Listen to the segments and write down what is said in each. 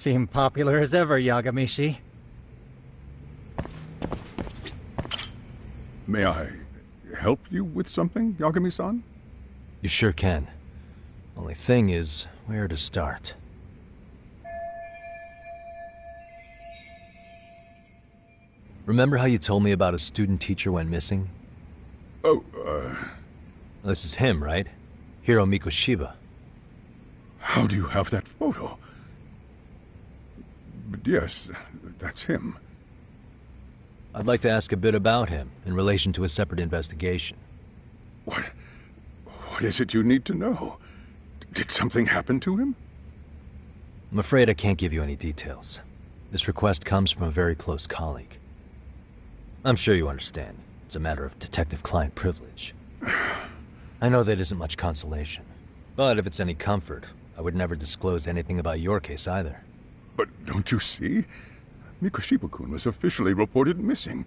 seem popular as ever, Yagamishi. May I help you with something, Yagami-san? You sure can. Only thing is, where to start? Remember how you told me about a student teacher went missing? Oh, This is him, right? Hiro Mikoshiba. How do you have that photo? But yes, that's him. I'd like to ask a bit about him in relation to a separate investigation. What is it you need to know? Did something happen to him? I'm afraid I can't give you any details. This request comes from a very close colleague. I'm sure you understand. It's a matter of detective-client privilege. I know that isn't much consolation. But if it's any comfort, I would never disclose anything about your case either. But don't you see? Mikoshiba-kun was officially reported missing.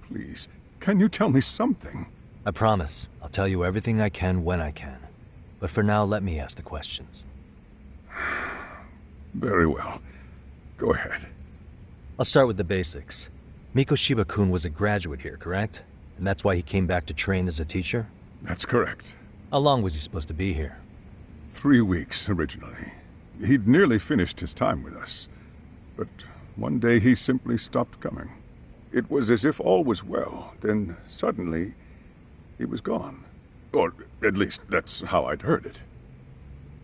Please, can you tell me something? I promise. I'll tell you everything I can when I can. But for now, let me ask the questions. Very well. Go ahead. I'll start with the basics. Mikoshiba-kun was a graduate here, correct? And that's why he came back to train as a teacher? That's correct. How long was he supposed to be here? 3 weeks, originally. He'd nearly finished his time with us. But one day he simply stopped coming. It was as if all was well, then suddenly he was gone. Or at least that's how I'd heard it.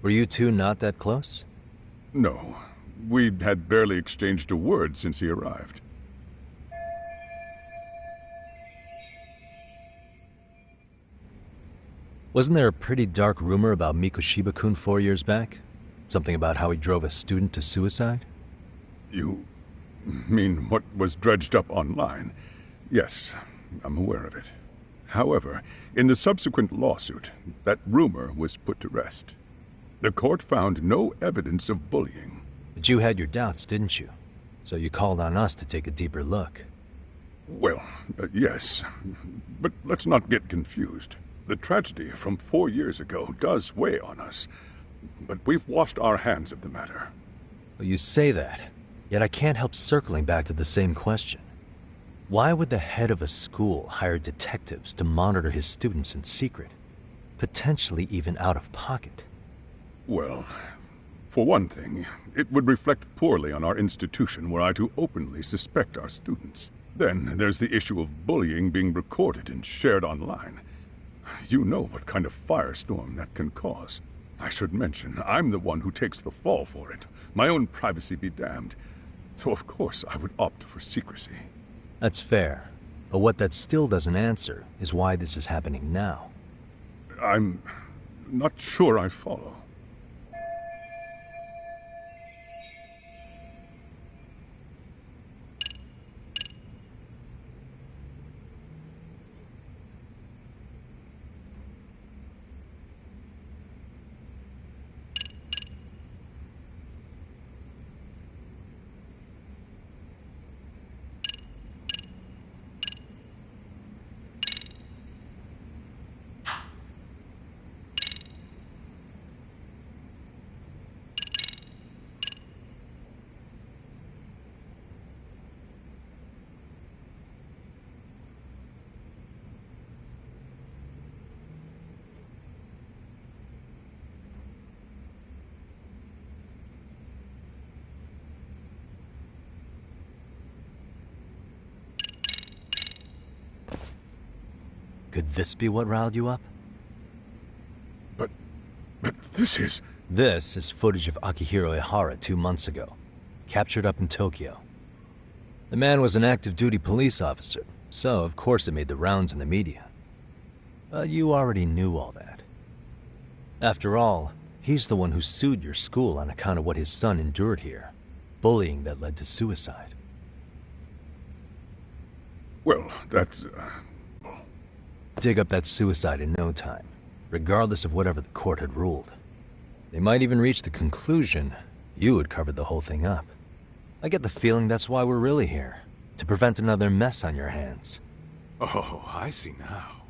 Were you two not that close? No, we had barely exchanged a word since he arrived. Wasn't there a pretty dark rumor about Mikoshiba-kun 4 years back? Something about how he drove a student to suicide? You mean what was dredged up online? Yes, I'm aware of it. However, in the subsequent lawsuit, that rumor was put to rest. The court found no evidence of bullying. But you had your doubts, didn't you? So you called on us to take a deeper look. Well, yes. But let's not get confused. The tragedy from 4 years ago does weigh on us. But we've washed our hands of the matter. Well, you say that, yet I can't help circling back to the same question. Why would the head of a school hire detectives to monitor his students in secret? Potentially even out of pocket. Well, for one thing, it would reflect poorly on our institution were I to openly suspect our students. Then there's the issue of bullying being recorded and shared online. You know what kind of firestorm that can cause. I should mention, I'm the one who takes the fall for it. My own privacy be damned. So of course I would opt for secrecy. That's fair. But what that still doesn't answer is why this is happening now. I'm not sure I follow. Could this be what riled you up? But this is... This is footage of Akihiro Ihara 2 months ago, captured up in Tokyo. The man was an active duty police officer, so of course it made the rounds in the media. But you already knew all that. After all, he's the one who sued your school on account of what his son endured here, bullying that led to suicide. Well, that's... Dig up that suicide in no time, regardless of whatever the court had ruled. They might even reach the conclusion you had covered the whole thing up. I get the feeling that's why we're really here, to prevent another mess on your hands. Oh, I see now.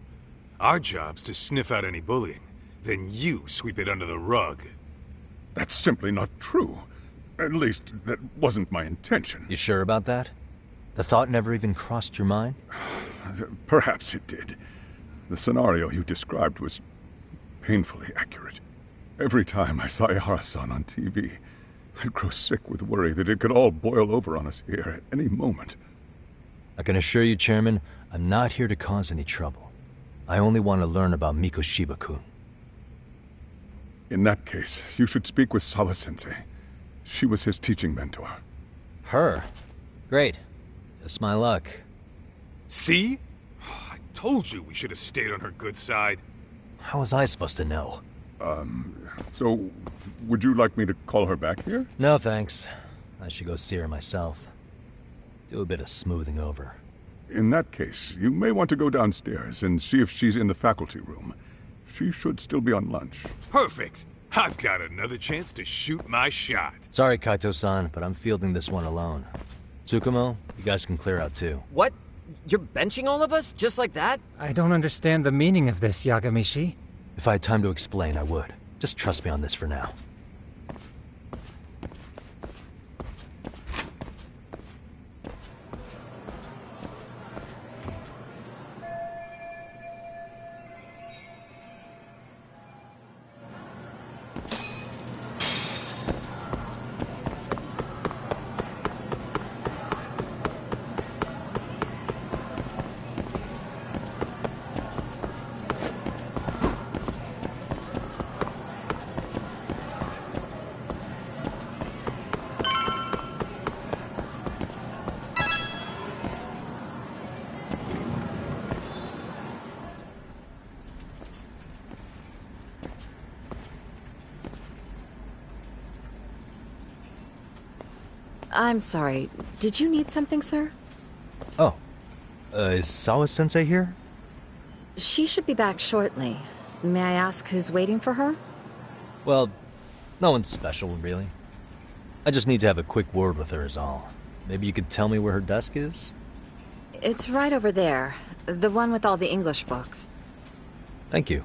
Our job's to sniff out any bullying, then you sweep it under the rug. That's simply not true. At least, that wasn't my intention. You sure about that? The thought never even crossed your mind? Perhaps it did. The scenario you described was painfully accurate. Every time I saw Ihara-san on TV, I'd grow sick with worry that it could all boil over on us here at any moment. I can assure you, Chairman, I'm not here to cause any trouble. I only want to learn about Mikoshiba-kun. In that case, you should speak with Sawa-sensei. She was his teaching mentor. Her? Great. Just my luck. See? I told you we should have stayed on her good side. How was I supposed to know? So, would you like me to call her back here? No, thanks. I should go see her myself. Do a bit of smoothing over. In that case, you may want to go downstairs and see if she's in the faculty room. She should still be on lunch. Perfect! I've got another chance to shoot my shot. Sorry, Kaito-san, but I'm fielding this one alone. Tsukumo, you guys can clear out too. What? You're benching all of us? Just like that? I don't understand the meaning of this, Yagamishi. If I had time to explain, I would. Just trust me on this for now. I'm sorry. Did you need something, sir? Oh. Is Sawa-sensei here? She should be back shortly. May I ask who's waiting for her? Well, no one's special, really. I just need to have a quick word with her is all. Maybe you could tell me where her desk is? It's right over there. The one with all the English books. Thank you.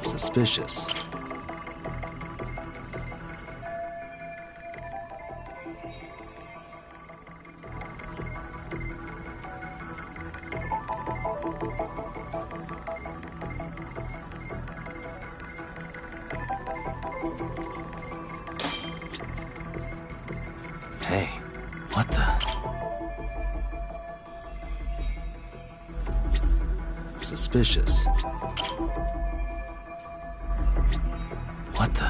Suspicious. Hey, what the? Suspicious. What the?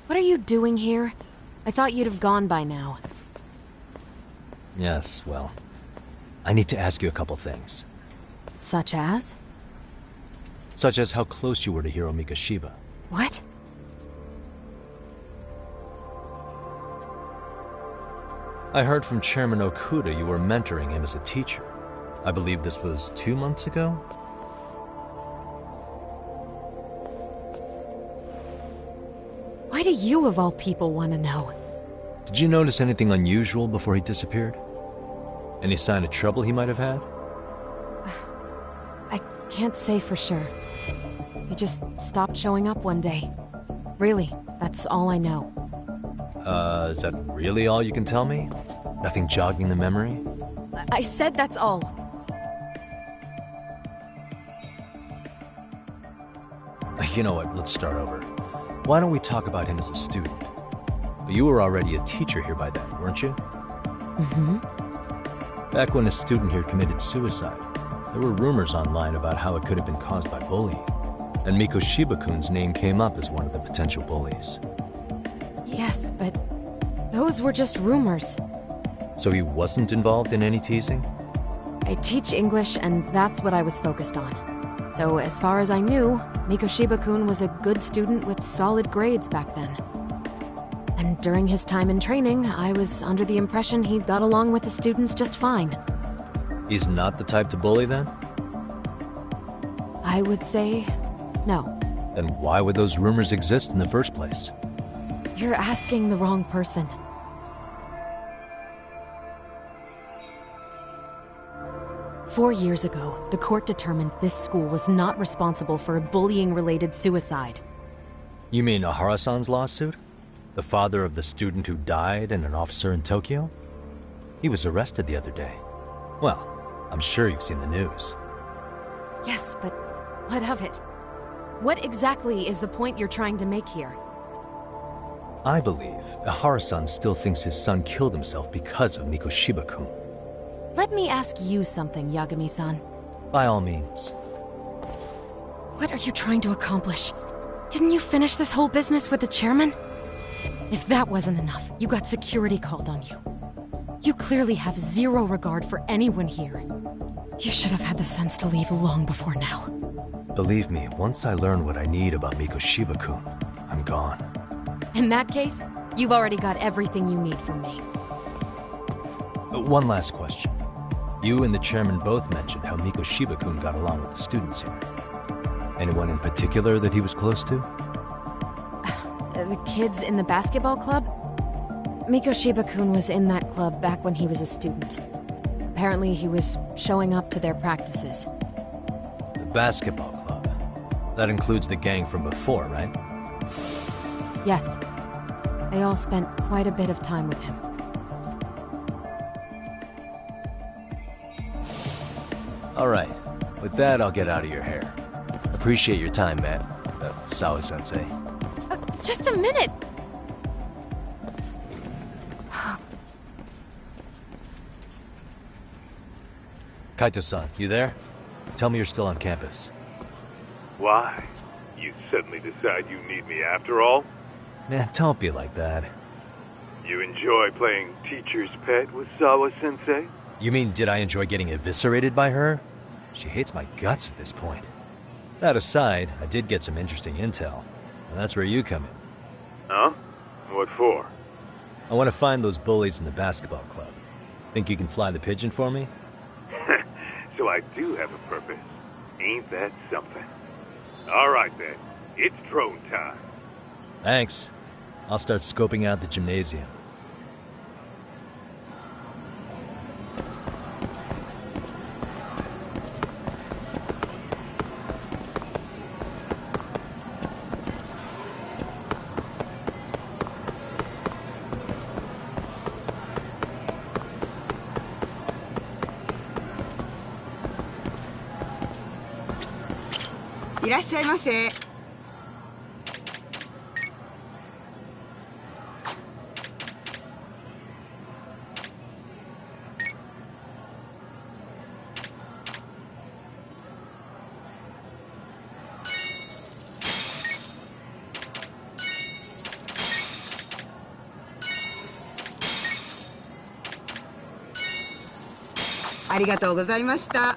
What are you doing here? I thought you'd have gone by now. Yes, well, I need to ask you a couple things. Such as? Such as how close you were to Hiro Mikoshiba. What? I heard from Chairman Okuda you were mentoring him as a teacher. I believe this was 2 months ago? Why do you, of all people, want to know? Did you notice anything unusual before he disappeared? Any sign of trouble he might have had? I can't say for sure. He just stopped showing up one day. Really, that's all I know. Is that really all you can tell me? Nothing jogging the memory? I said that's all. You know what, let's start over. Why don't we talk about him as a student? You were already a teacher here by then, weren't you? Mm-hmm. Back when a student here committed suicide, there were rumors online about how it could have been caused by bullying. And Mikoshiba-kun's name came up as one of the potential bullies. Yes, but those were just rumors. So he wasn't involved in any teasing? I teach English, and that's what I was focused on. So as far as I knew, Mikoshiba-kun was a good student with solid grades back then. And during his time in training, I was under the impression he got along with the students just fine. He's not the type to bully then? I would say no. Then why would those rumors exist in the first place? You're asking the wrong person. Four years ago, the court determined this school was not responsible for a bullying-related suicide. You mean Ahara-san's lawsuit? The father of the student who died and an officer in Tokyo? He was arrested the other day. Well, I'm sure you've seen the news. Yes, but what of it? What exactly is the point you're trying to make here? I believe Ahara-san still thinks his son killed himself because of Mikoshiba-kun. Let me ask you something, Yagami-san. By all means. What are you trying to accomplish? Didn't you finish this whole business with the chairman? If that wasn't enough, you got security called on you. You clearly have zero regard for anyone here. You should have had the sense to leave long before now. Believe me, once I learn what I need about Mikoshiba-kun, I'm gone. In that case, you've already got everything you need from me. One last question. You and the chairman both mentioned how Mikoshiba-kun got along with the students here. Anyone in particular that he was close to? The kids in the basketball club? Mikoshiba-kun was in that club back when he was a student. Apparently he was showing up to their practices. The basketball club. That includes the gang from before, right? Yes. They all spent quite a bit of time with him. Alright. With that, I'll get out of your hair. Appreciate your time, man. Sawa-sensei. Just a minute! Kaito-san, you there? Tell me you're still on campus. Why? You suddenly decide you need me after all? Man, don't be like that. You enjoy playing teacher's pet with Sawa-sensei? You mean, did I enjoy getting eviscerated by her? She hates my guts at this point. That aside, I did get some interesting intel, and that's where you come in. Huh? What for? I want to find those bullies in the basketball club. Think you can fly the pigeon for me? So I do have a purpose. Ain't that something? All right then, it's drone time. Thanks. I'll start scoping out the gymnasium.いらっしゃいませ。ありがとうございました。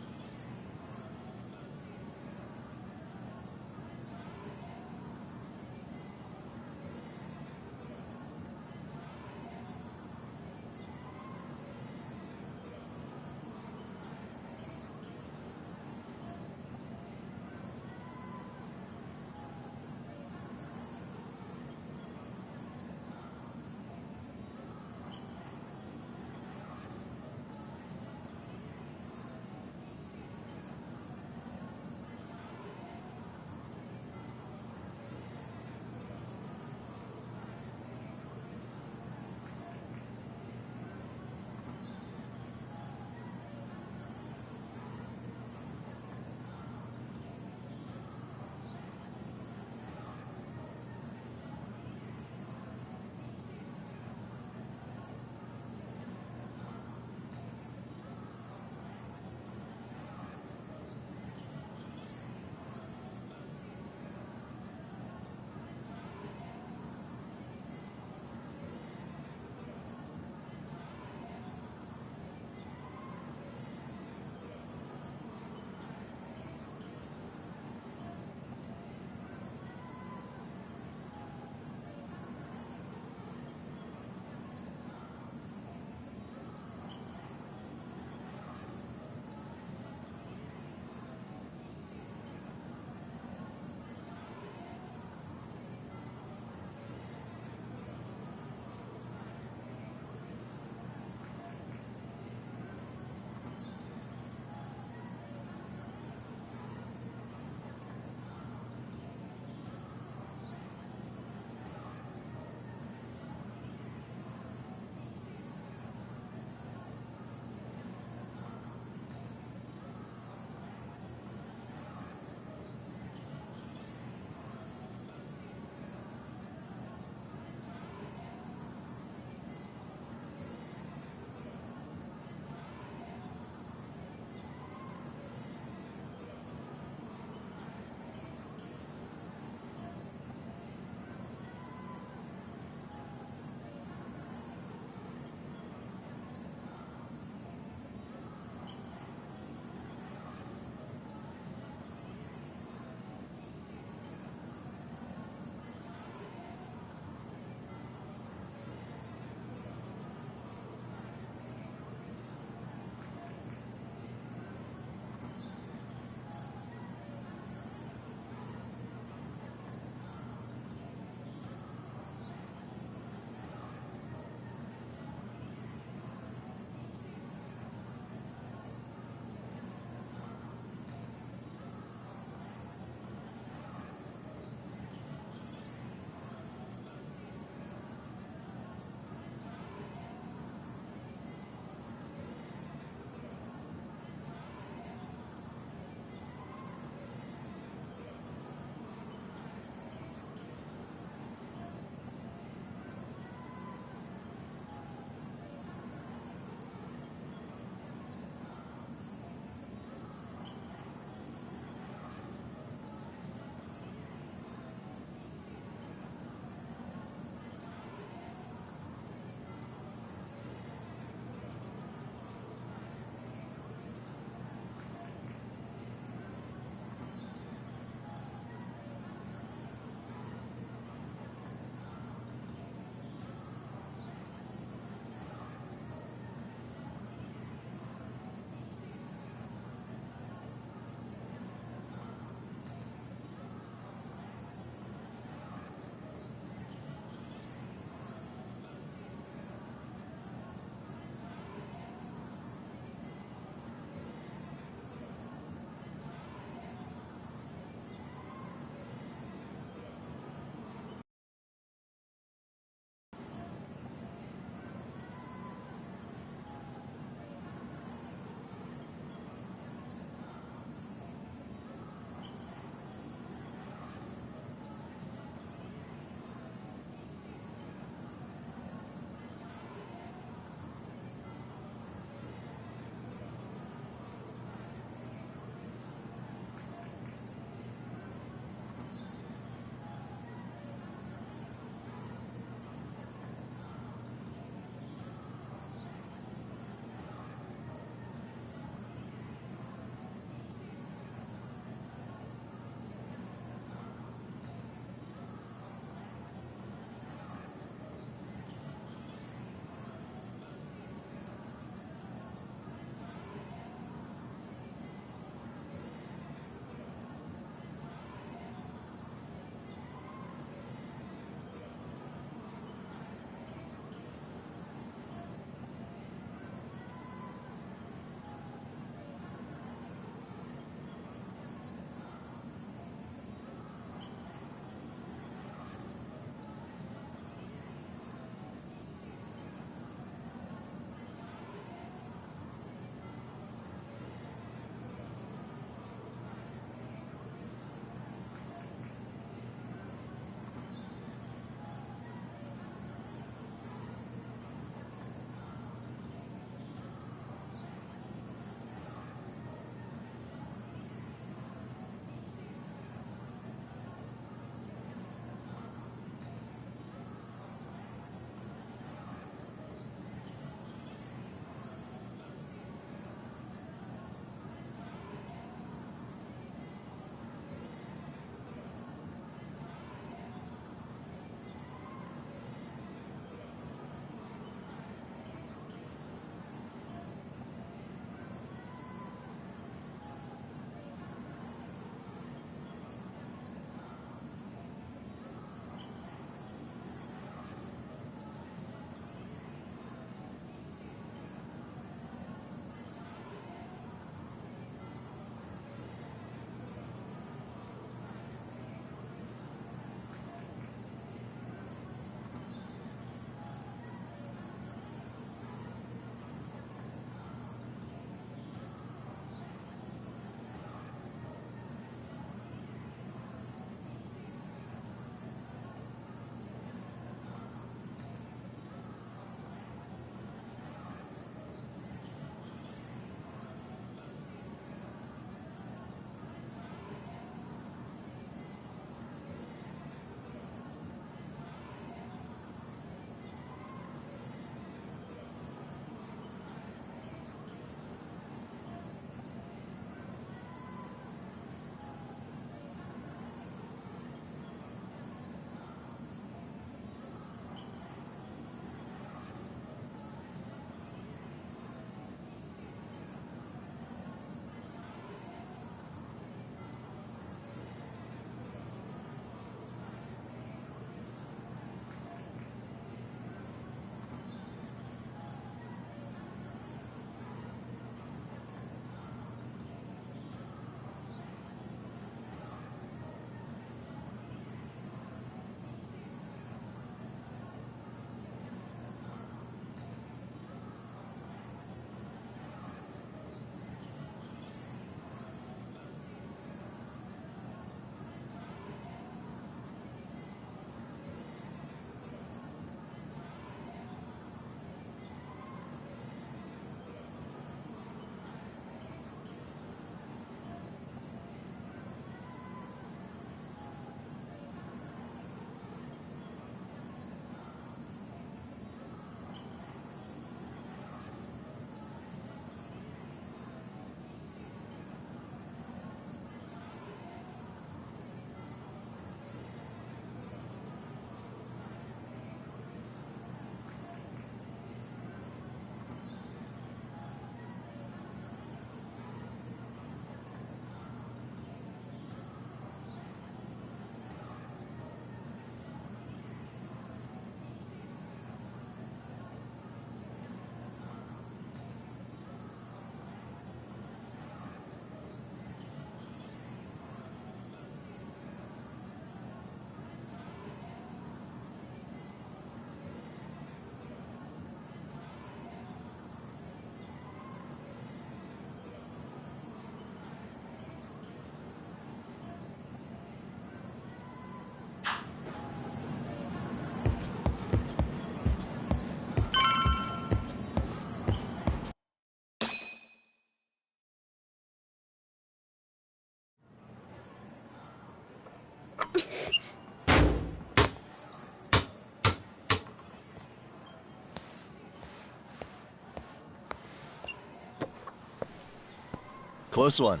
Close one.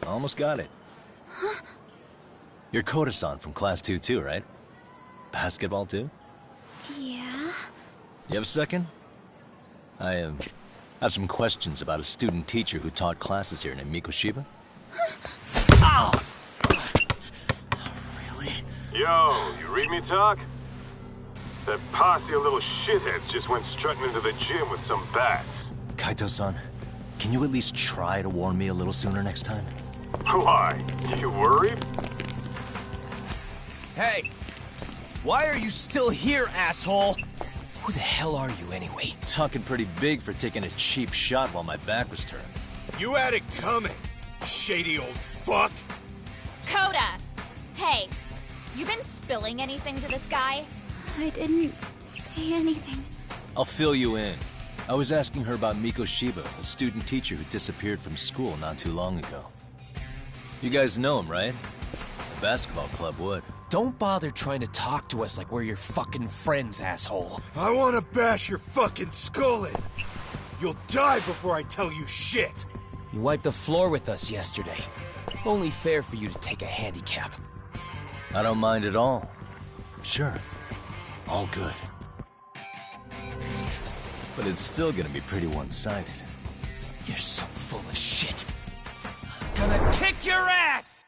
Almost got it. Huh? You're Koda-san from Class 2 too, right? Basketball too? Yeah? You have a second? I have some questions about a student teacher who taught classes here named Mikoshiba. Ow! Really? Yo, you read me talk? That posse of little shitheads just went strutting into the gym with some bats. Kaito-san, can you at least try to warn me a little sooner next time? Why? You worried? Hey! Why are you still here, asshole? Who the hell are you, anyway? Talking pretty big for taking a cheap shot while my back was turned. You had it coming, shady old fuck! Coda! Hey, you been spilling anything to this guy? I didn't say anything. I'll fill you in. I was asking her about Mikoshiba, a student teacher who disappeared from school not too long ago. You guys know him, right? The basketball club would. Don't bother trying to talk to us like we're your fucking friends, asshole. I wanna bash your fucking skull in. You'll die before I tell you shit. You wiped the floor with us yesterday. Only fair for you to take a handicap. I don't mind at all. Sure. All good. But it's still gonna be pretty one-sided. You're so full of shit. I'm gonna kick your ass!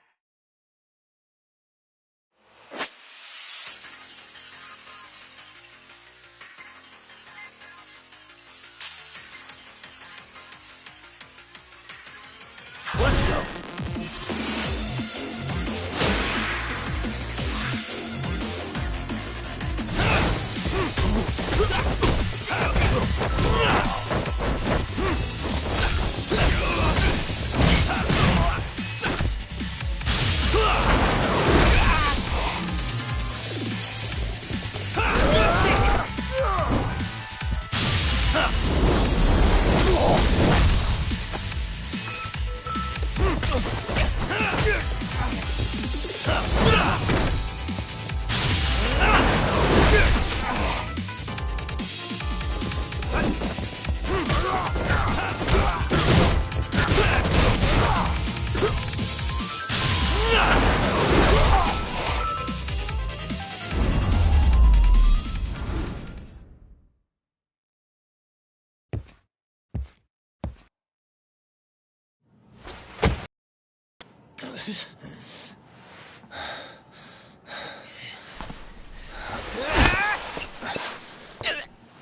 Let's go!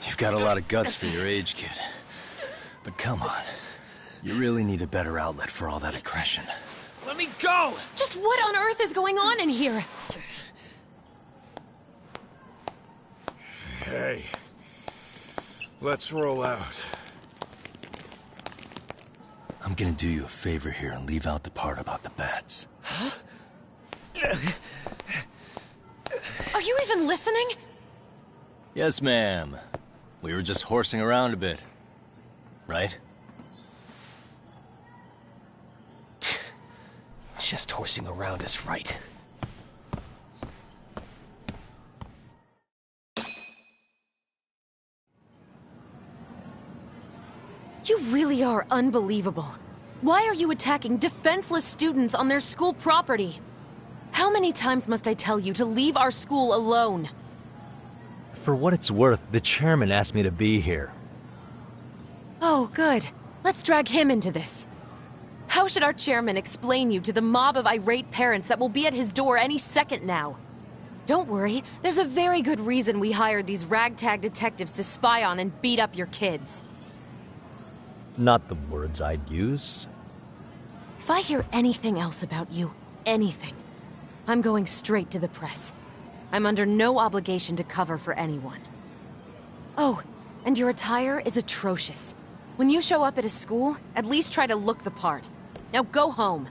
You've got a lot of guts for your age, kid. But come on. You really need a better outlet for all that aggression. Let me go! Just what on earth is going on in here? Hey. Let's roll out. I'm gonna do you a favor here and leave out the part about the bats. Huh? Are you even listening? Yes, ma'am. We were just horsing around a bit. Right? Just horsing around is right. You really are unbelievable. Why are you attacking defenseless students on their school property? How many times must I tell you to leave our school alone? For what it's worth, the chairman asked me to be here. Oh, good. Let's drag him into this. How should our chairman explain you to the mob of irate parents that will be at his door any second now? Don't worry, there's a very good reason we hired these ragtag detectives to spy on and beat up your kids. Not the words I'd use. If I hear anything else about you, anything, I'm going straight to the press. I'm under no obligation to cover for anyone. Oh, and your attire is atrocious. When you show up at a school, at least try to look the part. Now go home.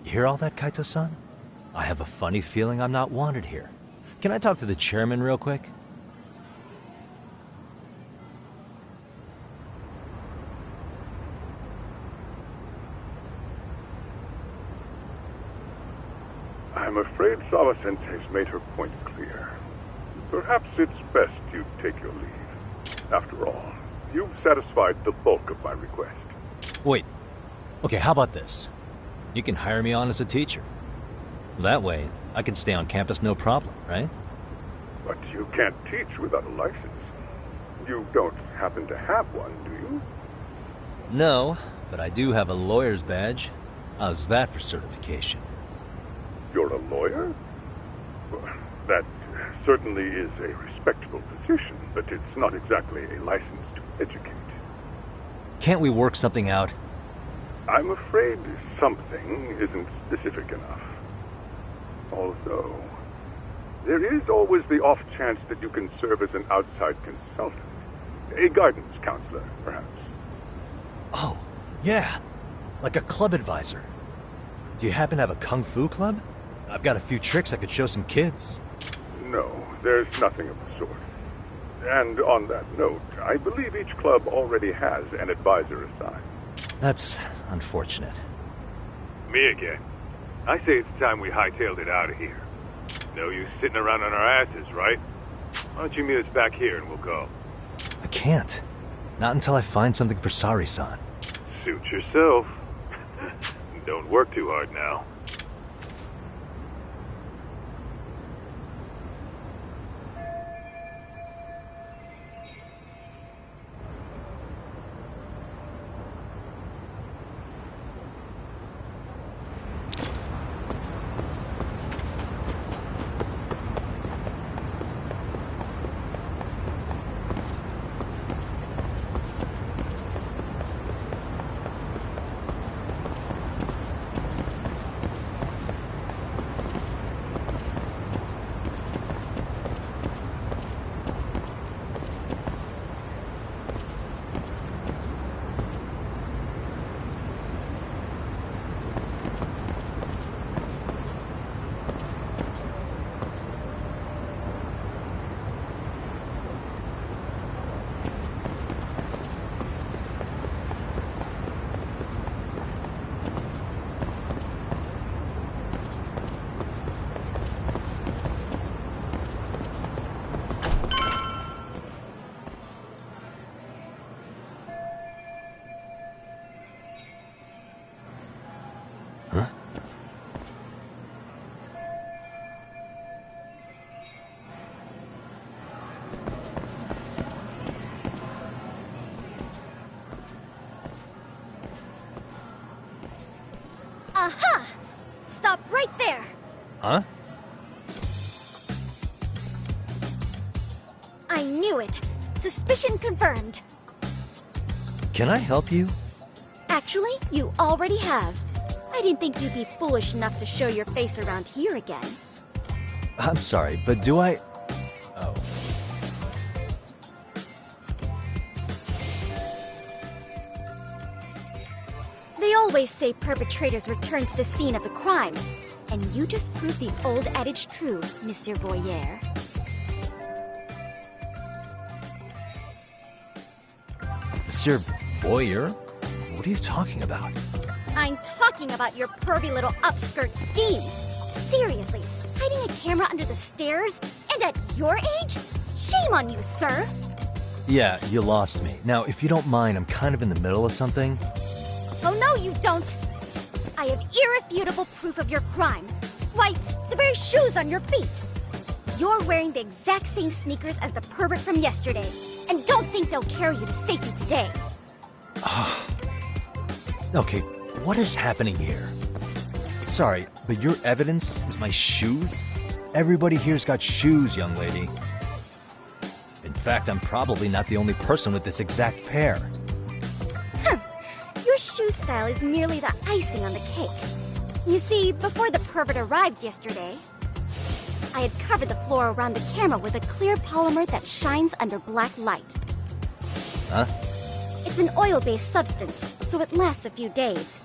You hear all that, Kaito-san? I have a funny feeling I'm not wanted here. Can I talk to the chairman real quick? I'm afraid Sawa-sensei's made her point clear. Perhaps it's best you take your leave. After all, you've satisfied the bulk of my request. Wait. Okay, how about this? You can hire me on as a teacher. That way, I can stay on campus no problem, right? But you can't teach without a license. You don't happen to have one, do you? No, but I do have a lawyer's badge. How's that for certification? You're a lawyer? Well, that certainly is a respectable position, but it's not exactly a license to educate. Can't we work something out? I'm afraid something isn't specific enough. Although, there is always the off chance that you can serve as an outside consultant. A guidance counselor, perhaps. Oh, yeah. Like a club advisor. Do you happen to have a kung fu club? I've got a few tricks I could show some kids. No, there's nothing of the sort. And on that note, I believe each club already has an advisor assigned. That's unfortunate. Me again. I say it's time we hightailed it out of here. No use sitting around on our asses, right? Why don't you meet us back here and we'll go? I can't. Not until I find something for Sari-san. Suit yourself. Don't work too hard now. Aha! Stop right there! Huh? I knew it. Suspicion confirmed. Can I help you? Actually, you already have. I didn't think you'd be foolish enough to show your face around here again. I'm sorry, but do I... Oh. They always say perpetrators return to the scene of the crime. And you just proved the old adage true, Monsieur Voyeur. Monsieur Voyeur? What are you talking about? I'm talking about your pervy little upskirt scheme. Seriously, hiding a camera under the stairs? And at your age? Shame on you, sir! Yeah, you lost me. Now, if you don't mind, I'm kind of in the middle of something. Oh no, you don't! I have irrefutable proof of your crime. Why, the very shoes on your feet! You're wearing the exact same sneakers as the pervert from yesterday, and don't think they'll carry you to safety today. Okay, what is happening here? Sorry, but your evidence is my shoes? Everybody here's got shoes, young lady. In fact, I'm probably not the only person with this exact pair. Your shoe style is merely the icing on the cake. You see, before the pervert arrived yesterday, I had covered the floor around the camera with a clear polymer that shines under black light. Huh? It's an oil-based substance, so it lasts a few days.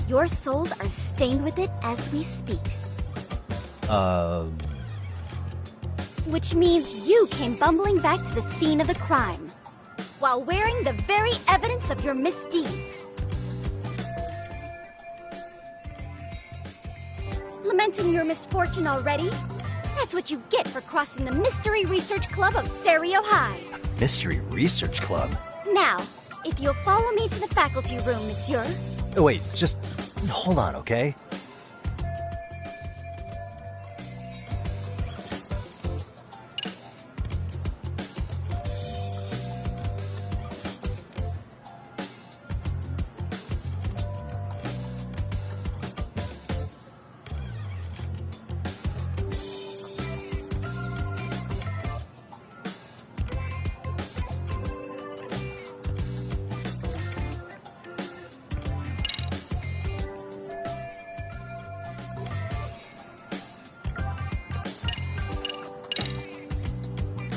Your soles are stained with it as we speak. Which means you came bumbling back to the scene of the crime, while wearing the very evidence of your misdeeds. Lamenting your misfortune already? That's what you get for crossing the Mystery Research Club of Serio High. Mystery Research Club? Now, if you'll follow me to the faculty room, monsieur. Oh, wait, just hold on, okay?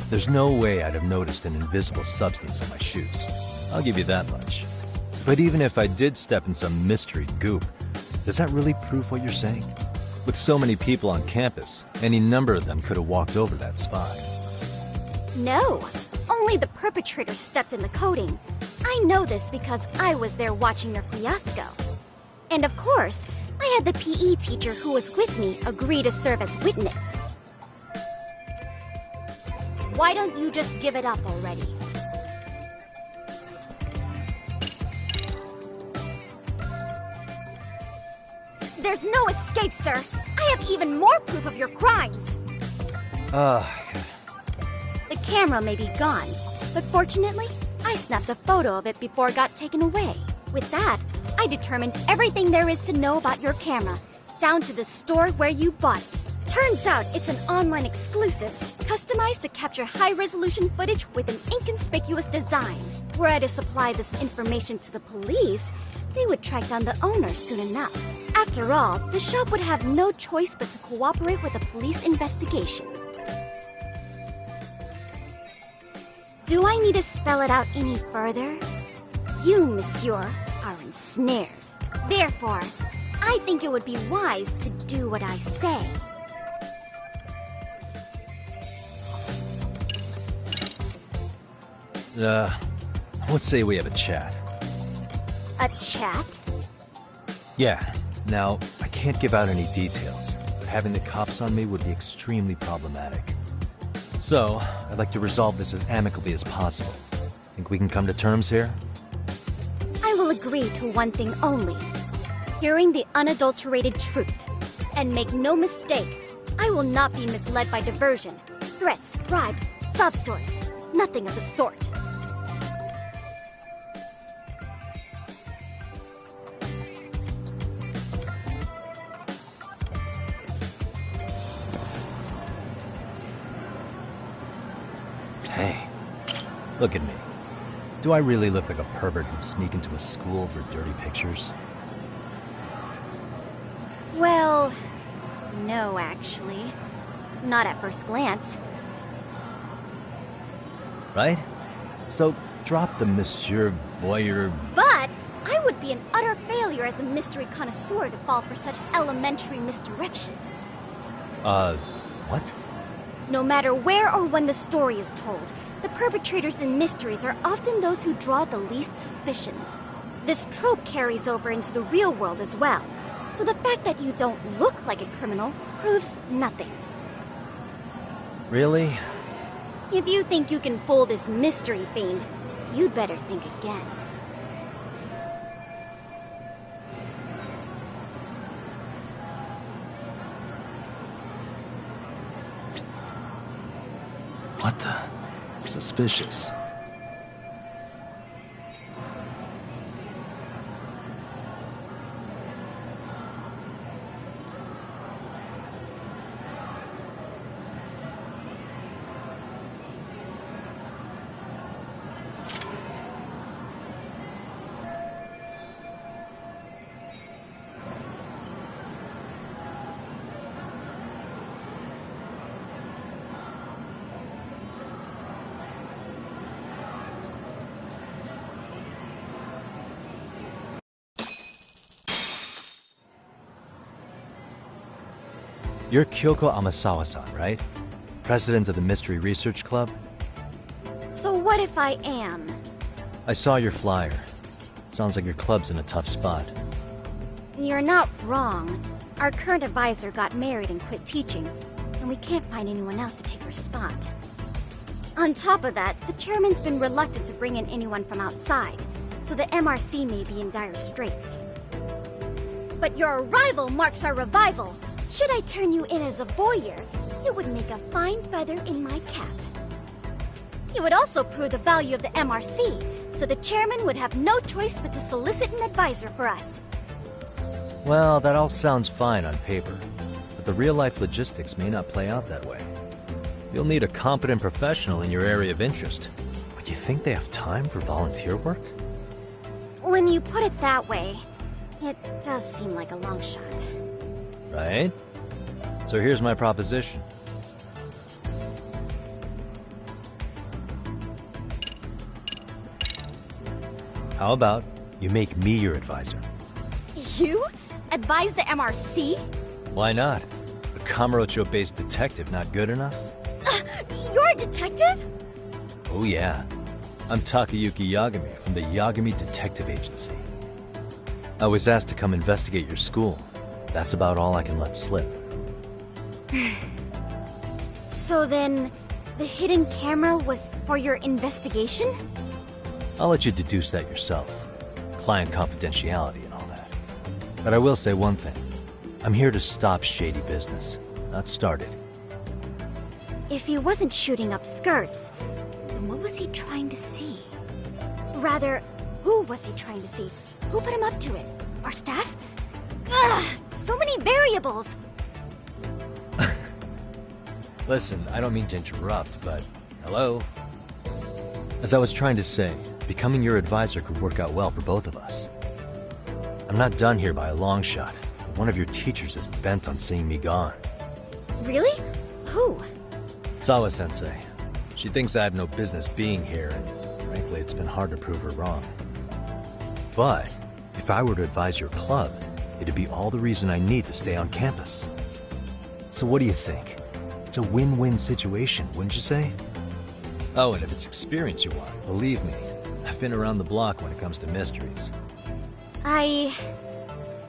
There's no way I'd have noticed an invisible substance on my shoes. I'll give you that much. But even if I did step in some mystery goop, does that really prove what you're saying? With so many people on campus, any number of them could have walked over that spot. No, only the perpetrator stepped in the coating. I know this because I was there watching their fiasco. And of course, I had the PE teacher who was with me agree to serve as witness. Why don't you just give it up already? There's no escape, sir. I have even more proof of your crimes. The camera may be gone, but fortunately, I snapped a photo of it before it got taken away. With that, I determined everything there is to know about your camera, down to the store where you bought it. Turns out it's an online exclusive, customized to capture high-resolution footage with an inconspicuous design. Were I to supply this information to the police, they would track down the owner soon enough. After all, the shop would have no choice but to cooperate with the police investigation. Do I need to spell it out any further? You, monsieur, are ensnared. Therefore, I think it would be wise to do what I say. Let's say we have a chat. A chat? Yeah. Now, I can't give out any details, but having the cops on me would be extremely problematic. So, I'd like to resolve this as amicably as possible. Think we can come to terms here? I will agree to one thing only. Hearing the unadulterated truth. And make no mistake, I will not be misled by diversion, threats, bribes, sob stories. Nothing of the sort. Hey, look at me. Do I really look like a pervert who'd sneak into a school for dirty pictures? Well, no, actually. Not at first glance. Right? So, drop the Monsieur Voyeur... But I would be an utter failure as a mystery connoisseur to fall for such elementary misdirection. What? No matter where or when the story is told, the perpetrators in mysteries are often those who draw the least suspicion. This trope carries over into the real world as well, so the fact that you don't look like a criminal proves nothing. Really? If you think you can fool this mystery fiend, you'd better think again. What the? Suspicious. You're Kyoko Amasawa-san, right? President of the Mystery Research Club? So what if I am? I saw your flyer. Sounds like your club's in a tough spot. You're not wrong. Our current advisor got married and quit teaching. and we can't find anyone else to take her spot. On top of that, the chairman's been reluctant to bring in anyone from outside, so the MRC may be in dire straits. But your arrival marks our revival. Should I turn you in as a voyeur, it would make a fine feather in my cap. It would also prove the value of the MRC, so the chairman would have no choice but to solicit an advisor for us. Well, that all sounds fine on paper, but the real-life logistics may not play out that way. You'll need a competent professional in your area of interest. But you think they have time for volunteer work? When you put it that way, it does seem like a long shot. Right? So here's my proposition. How about you make me your advisor? You? Advise the MRC? Why not? A Kamurocho-based detective not good enough? You're a detective? Oh yeah. I'm Takayuki Yagami from the Yagami Detective Agency. I was asked to come investigate your school. That's about all I can let slip. So then, the hidden camera was for your investigation? I'll let you deduce that yourself. Client confidentiality and all that. But I will say one thing. I'm here to stop shady business, not start it. If he wasn't shooting up skirts, then what was he trying to see? Rather, who was he trying to see? Who put him up to it? Our staff? Ugh, so many variables! Listen, I don't mean to interrupt, but hello? As I was trying to say, becoming your advisor could work out well for both of us. I'm not done here by a long shot. One of your teachers is bent on seeing me gone. Really? Who? Sawa-sensei. She thinks I have no business being here, and frankly, it's been hard to prove her wrong. But if I were to advise your club, it'd be all the reason I need to stay on campus. So what do you think? It's a win-win situation, wouldn't you say? Oh, and if it's experience you want, believe me, I've been around the block when it comes to mysteries. I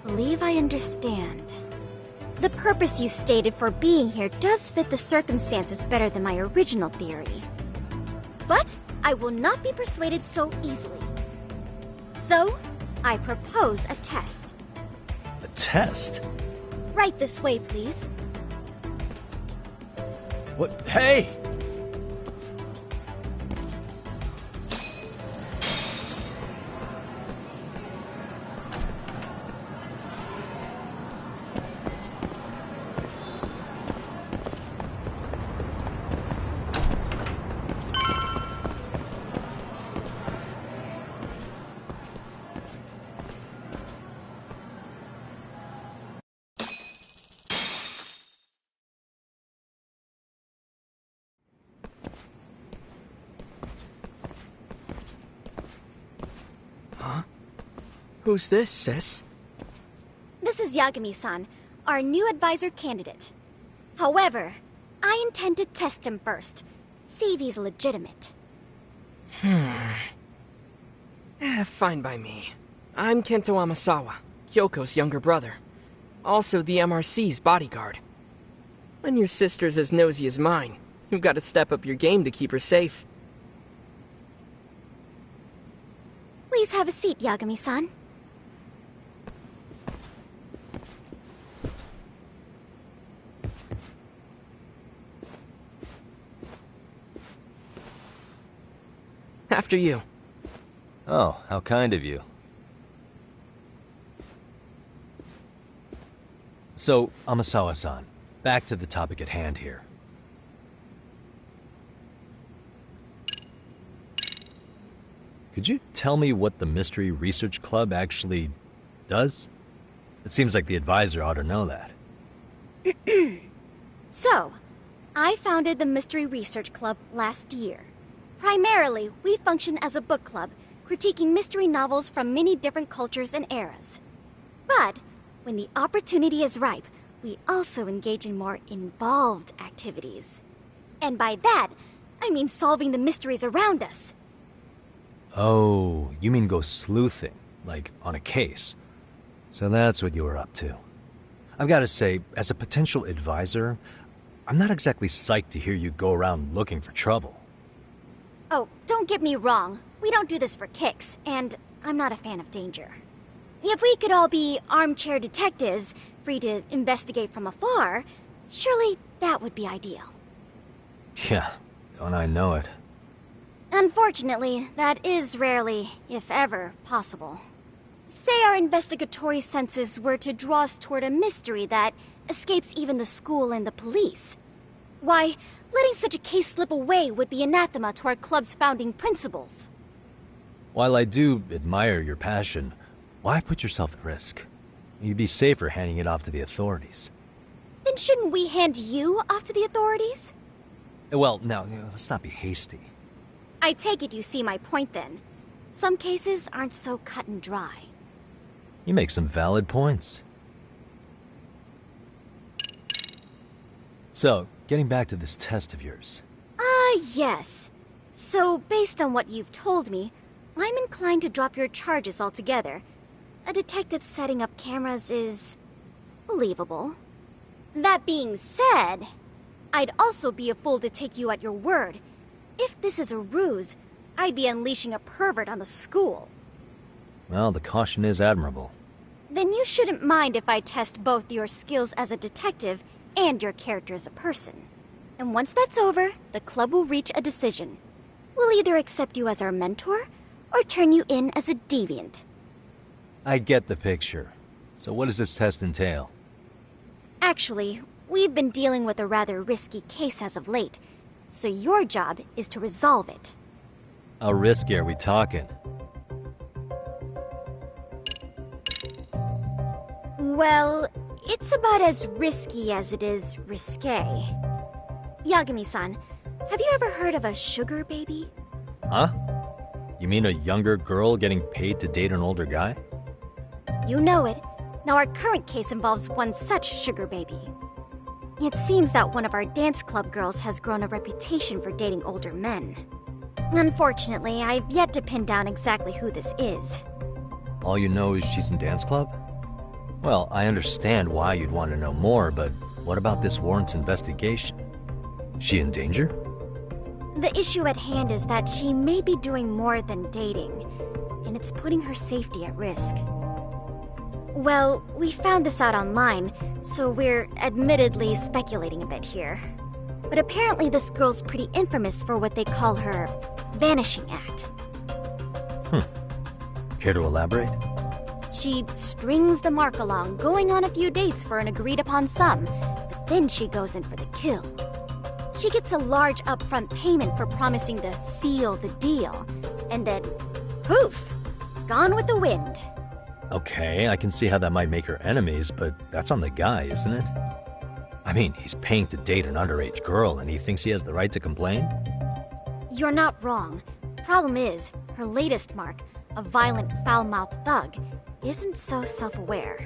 believe I understand. The purpose you stated for being here does fit the circumstances better than my original theory. But I will not be persuaded so easily. So, I propose a test. A test? Right this way, please. What? Hey! Who's this, sis? This is Yagami-san, our new advisor candidate. However, I intend to test him first, see if he's legitimate. Fine by me. I'm Kento Amasawa, Kyoko's younger brother. Also the MRC's bodyguard. When your sister's as nosy as mine, you've got to step up your game to keep her safe. Please have a seat, Yagami-san. After you. Oh, how kind of you. So, Amasawa-san, back to the topic at hand here. Could you tell me what the Mystery Research Club actually does? It seems like the advisor ought to know that. So, I founded the Mystery Research Club last year. Primarily, we function as a book club, critiquing mystery novels from many different cultures and eras. But, when the opportunity is ripe, we also engage in more involved activities. And by that, I mean solving the mysteries around us. Oh, you mean go sleuthing, like on a case. So that's what you were up to. I've got to say, as a potential advisor, I'm not exactly psyched to hear you go around looking for trouble. Oh, don't get me wrong. We don't do this for kicks, and I'm not a fan of danger. If we could all be armchair detectives, free to investigate from afar, surely that would be ideal. Yeah, don't I know it. Unfortunately, that is rarely, if ever, possible. Say our investigatory senses were to draw us toward a mystery that escapes even the school and the police. Why, letting such a case slip away would be anathema to our club's founding principles. While I do admire your passion, why put yourself at risk? You'd be safer handing it off to the authorities. Then shouldn't we hand you off to the authorities? Well, now, let's not be hasty. I take it you see my point then. Some cases aren't so cut and dry. You make some valid points. So, getting back to this test of yours. Yes. So, based on what you've told me, I'm inclined to drop your charges altogether. A detective setting up cameras is believable. That being said, I'd also be a fool to take you at your word. If this is a ruse, I'd be unleashing a pervert on the school. Well, the caution is admirable. Then you shouldn't mind if I test both your skills as a detective and your character as a person. And once that's over, the club will reach a decision. We'll either accept you as our mentor, or turn you in as a deviant. I get the picture. So what does this test entail? Actually, we've been dealing with a rather risky case as of late, so your job is to resolve it. How risky are we talking? Well, it's about as risky as it is risque. Yagami-san, have you ever heard of a sugar baby? Huh? You mean a younger girl getting paid to date an older guy? You know it. Now our current case involves one such sugar baby. It seems that one of our dance club girls has grown a reputation for dating older men. Unfortunately, I've yet to pin down exactly who this is. All you know is she's in dance club? Well, I understand why you'd want to know more, but what about this warrants investigation? Is she in danger? The issue at hand is that she may be doing more than dating, and it's putting her safety at risk. Well, we found this out online, so we're admittedly speculating a bit here. But apparently this girl's pretty infamous for what they call her vanishing act. Care to elaborate? She strings the mark along, going on a few dates for an agreed-upon sum, but then she goes in for the kill. She gets a large upfront payment for promising to seal the deal, and then, poof, gone with the wind. Okay, I can see how that might make her enemies, but that's on the guy, isn't it? I mean, he's paying to date an underage girl, and he thinks he has the right to complain? You're not wrong. Problem is, her latest mark, a violent, foul-mouthed thug, isn't so self-aware.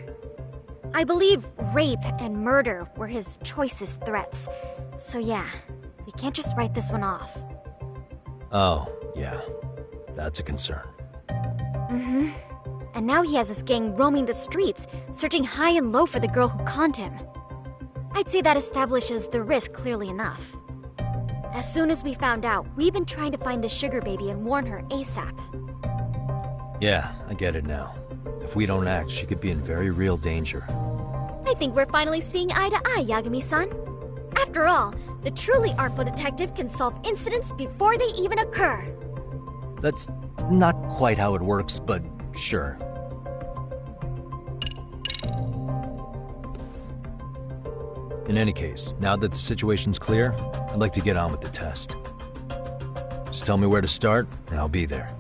I believe rape and murder were his choicest threats. So yeah, we can't just write this one off. Oh, yeah. That's a concern. Mm-hmm. And now he has his gang roaming the streets, searching high and low for the girl who conned him. I'd say that establishes the risk clearly enough. As soon as we found out, we've been trying to find the sugar baby and warn her ASAP. Yeah, I get it now. If we don't act, she could be in very real danger. I think we're finally seeing eye to eye, Yagami-san. After all, the truly artful detective can solve incidents before they even occur. That's not quite how it works, but sure. In any case, now that the situation's clear, I'd like to get on with the test. Just tell me where to start, and I'll be there.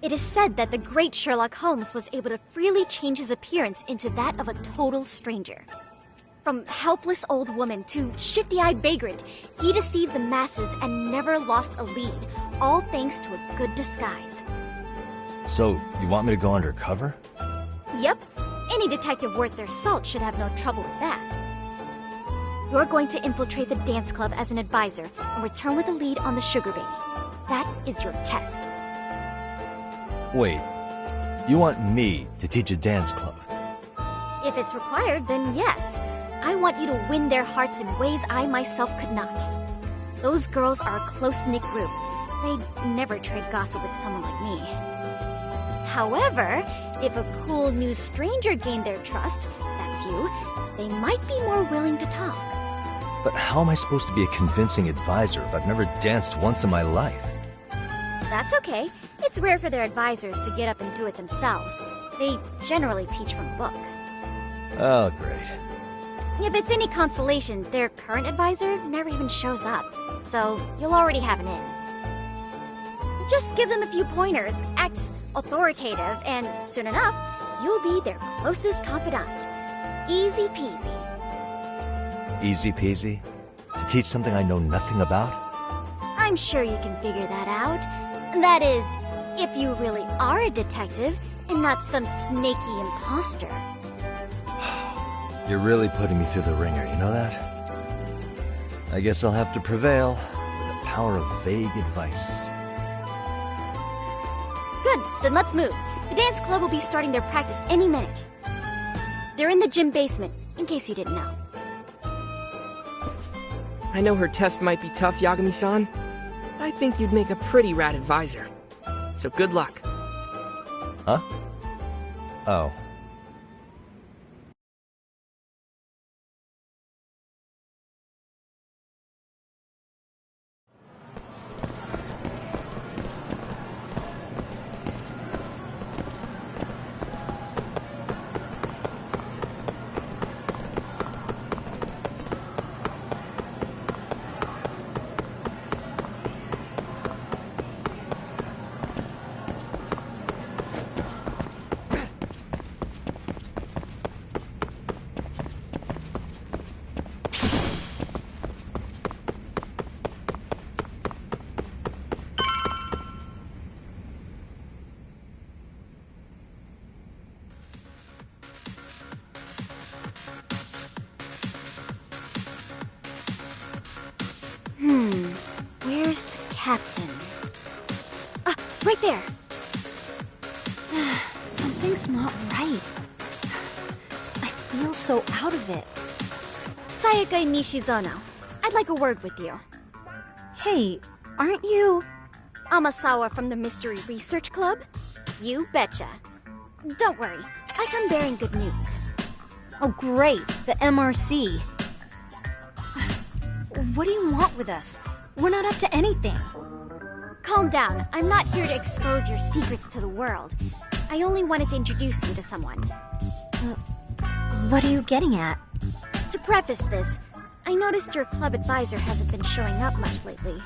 It is said that the great Sherlock Holmes was able to freely change his appearance into that of a total stranger. From helpless old woman to shifty-eyed vagrant, he deceived the masses and never lost a lead, all thanks to a good disguise. So, you want me to go undercover? Yep, any detective worth their salt should have no trouble with that. You're going to infiltrate the dance club as an advisor and return with a lead on the sugar baby. That is your test. Wait, you want me to teach a dance club? If it's required, then yes. I want you to win their hearts in ways I myself could not. Those girls are a close-knit group. They'd never trade gossip with someone like me. However, if a cool new stranger gained their trust, that's you, they might be more willing to talk. But how am I supposed to be a convincing advisor if I've never danced once in my life? That's okay. It's rare for their advisors to get up and do it themselves. They generally teach from a book. Oh, great. If it's any consolation, their current advisor never even shows up, so you'll already have an in. Just give them a few pointers, act authoritative, and soon enough, you'll be their closest confidant. Easy peasy. Easy peasy? To teach something I know nothing about? I'm sure you can figure that out. That is, if you really are a detective and not some snaky imposter. You're really putting me through the ringer, you know that? I guess I'll have to prevail with the power of vague advice. Good, then let's move. The dance club will be starting their practice any minute. They're in the gym basement, in case you didn't know. I know her test might be tough, Yagami-san. I think you'd make a pretty rad advisor. So good luck. Huh? Oh. Where's the captain? Ah, right there! Something's not right. I feel so out of it. Sayaka Nishizono, I'd like a word with you. Hey, aren't you... Amasawa from the Mystery Research Club? You betcha. Don't worry, I come bearing good news. Oh great, the MRC. What do you want with us? We're not up to anything. Calm down. I'm not here to expose your secrets to the world. I only wanted to introduce you to someone. What are you getting at? To preface this, I noticed your club advisor hasn't been showing up much lately.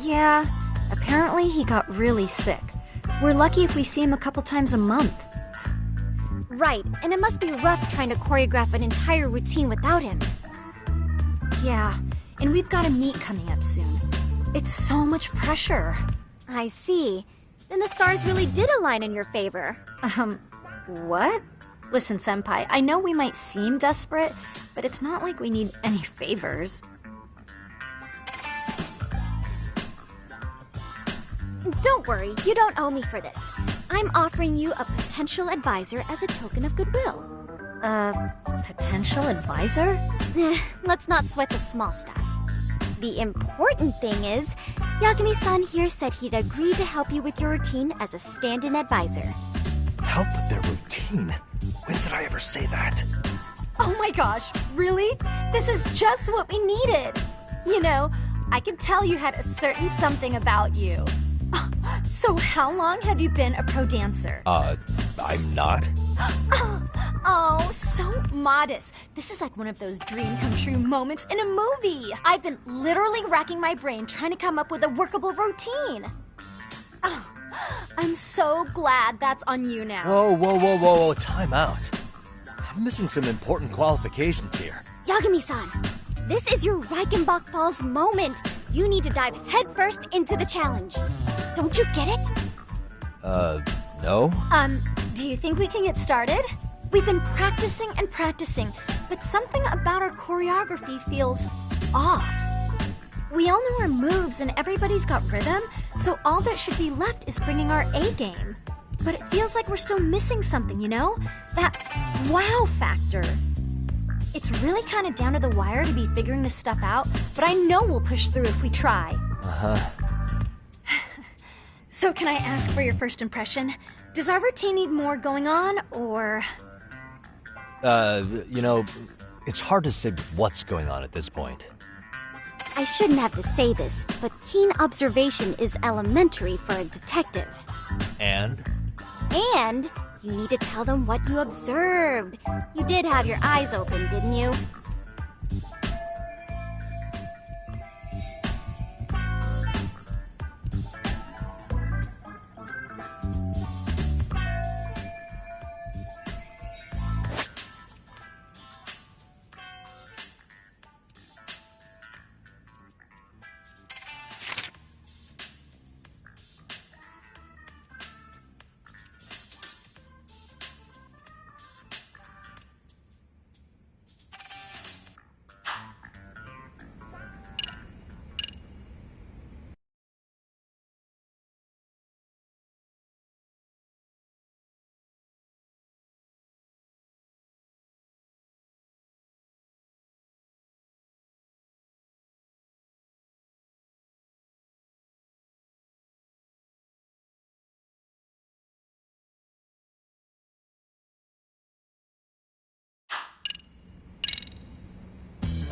Yeah, apparently he got really sick. We're lucky if we see him a couple times a month. Right, and it must be rough trying to choreograph an entire routine without him. Yeah, and we've got a meet coming up soon. It's so much pressure. I see. Then the stars really did align in your favor. What? Listen, Senpai, I know we might seem desperate, but it's not like we need any favors. Don't worry, you don't owe me for this. I'm offering you a potential advisor as a token of goodwill. Potential advisor? Let's not sweat the small stuff. The important thing is, Yagami-san here said he'd agree to help you with your routine as a stand-in advisor. Help with their routine? When did I ever say that? Oh my gosh, really? This is just what we needed. You know, I could tell you had a certain something about you. So how long have you been a pro dancer? I'm not. Oh, so modest. This is like one of those dream come true moments in a movie. I've been literally racking my brain trying to come up with a workable routine. Oh, I'm so glad that's on you now. Whoa, time out. I'm missing some important qualifications here. Yagami-san, this is your Reichenbach Falls moment. You need to dive headfirst into the challenge. Don't you get it? No? Do you think we can get started? We've been practicing and practicing, but something about our choreography feels off. We all know our moves and everybody's got rhythm, so all that should be left is bringing our A game. But it feels like we're still missing something, you know? That wow factor. It's really kind of down to the wire to be figuring this stuff out, but I know we'll push through if we try. Uh-huh. So can I ask for your first impression? Does our routine need more going on, or...? You know, it's hard to say what's going on at this point. I shouldn't have to say this, but keen observation is elementary for a detective. And? And you need to tell them what you observed. You did have your eyes open, didn't you?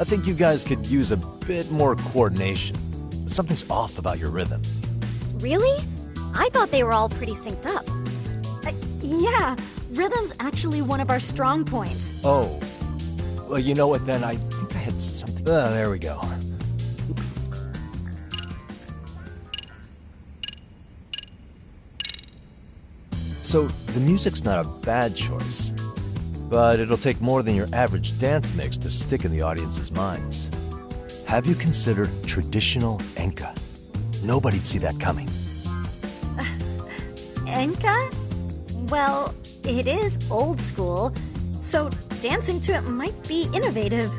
I think you guys could use a bit more coordination. Something's off about your rhythm. Really? I thought they were all pretty synced up. Yeah, rhythm's actually one of our strong points. Oh. Well, you know what then? I think I had something... there we go. So, the music's not a bad choice. But it'll take more than your average dance mix to stick in the audience's minds. Have you considered traditional enka? Nobody'd see that coming. Enka? Well, it is old school, so dancing to it might be innovative.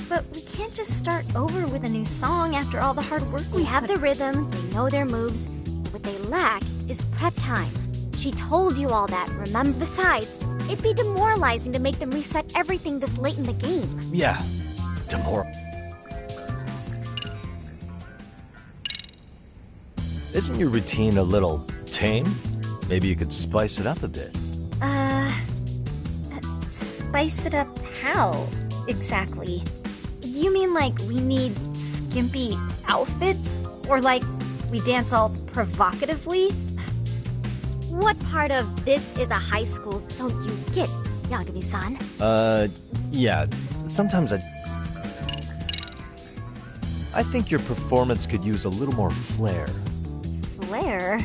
But we can't just start over with a new song after all the hard work we have the rhythm, they know their moves. What they lack is prep time. She told you all that, remember? Besides, it'd be demoralizing to make them reset everything this late in the game. Yeah, Isn't your routine a little tame? Maybe you could spice it up a bit. Spice it up how, exactly? You mean like we need skimpy outfits? Or like we dance all provocatively? What part of this is a high school don't you get, Yagami-san? Yeah, sometimes I think your performance could use a little more flair. Flair?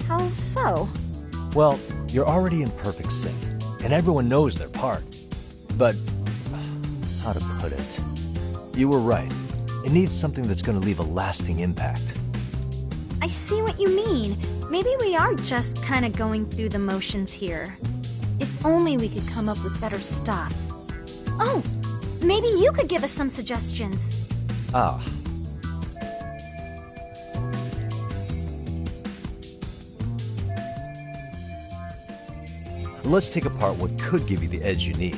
How so? Well, you're already in perfect sync, and everyone knows their part. But, how to put it? You were right. It needs something that's gonna leave a lasting impact. I see what you mean. Maybe we are just kind of going through the motions here. If only we could come up with better stuff. Oh, maybe you could give us some suggestions. Ah. Let's take apart what could give you the edge you need.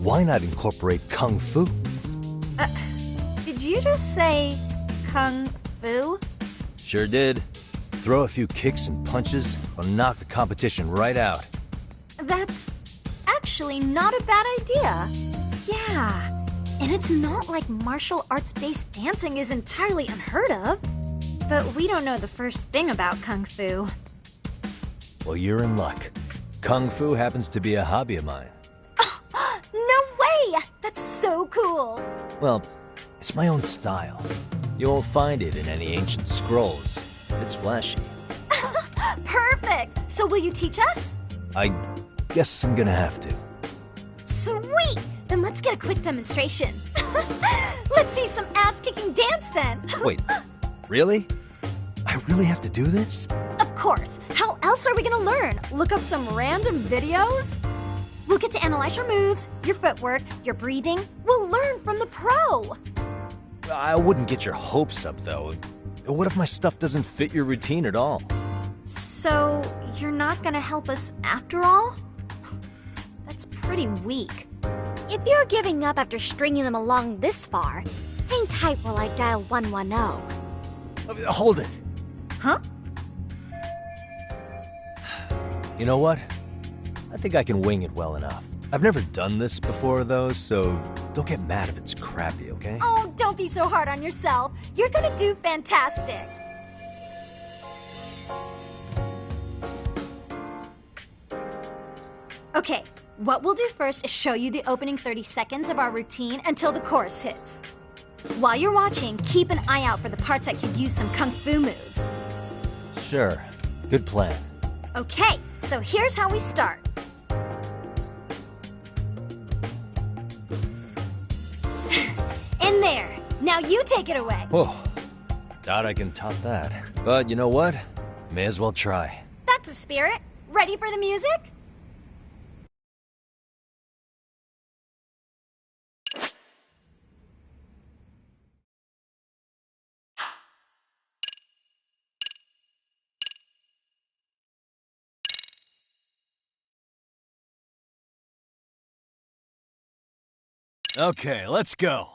Why not incorporate Kung Fu? Did you just say Kung Fu? Sure did. Throw a few kicks and punches, will knock the competition right out. That's actually not a bad idea. Yeah, and it's not like martial arts-based dancing is entirely unheard of. But we don't know the first thing about Kung Fu. Well, you're in luck. Kung Fu happens to be a hobby of mine. No way! That's so cool! Well, it's my own style. You won't find it in any ancient scrolls. It's flashy. Perfect! So will you teach us? I guess I'm gonna have to. Sweet! Then let's get a quick demonstration. Let's see some ass-kicking dance then! Wait, really? I really have to do this? Of course! How else are we gonna learn? Look up some random videos? We'll get to analyze your moves, your footwork, your breathing. We'll learn from the pro! I wouldn't get your hopes up, though. What if my stuff doesn't fit your routine at all? So, you're not gonna help us after all? That's pretty weak. If you're giving up after stringing them along this far, hang tight while I dial 110. Hold it. Huh? You know what? I think I can wing it well enough. I've never done this before, though, so don't get mad if it's crappy, okay? Oh, don't be so hard on yourself. You're gonna do fantastic. Okay, what we'll do first is show you the opening 30 seconds of our routine until the chorus hits. While you're watching, keep an eye out for the parts that could use some kung fu moves. Sure. Good plan. Okay, so here's how we start. In there. Now you take it away. Oh, doubt I can top that. But you know what? May as well try. That's a spirit. Ready for the music? Okay, let's go.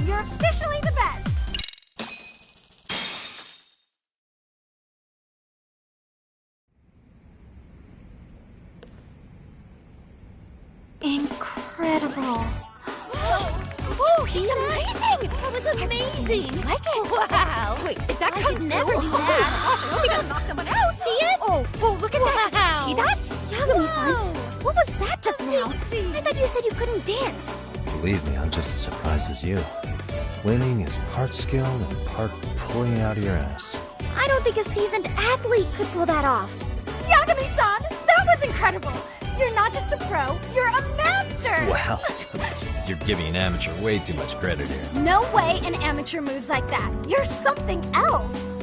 You're officially the best! Incredible. Oh, he's amazing! That was amazing! Wow! Wait, is that could never do that! Gosh, I hope he doesn't knock someone out! See it? Oh, look at that! Did you see that? Yagami-san, what was that just now? I thought you said you couldn't dance. Believe me, I'm just as surprised as you. Winning is part skill and part pulling it out of your ass. I don't think a seasoned athlete could pull that off. Yagami-san, that was incredible! You're not just a pro, you're a master! Wow, you're giving an amateur way too much credit here. No way an amateur moves like that. You're something else.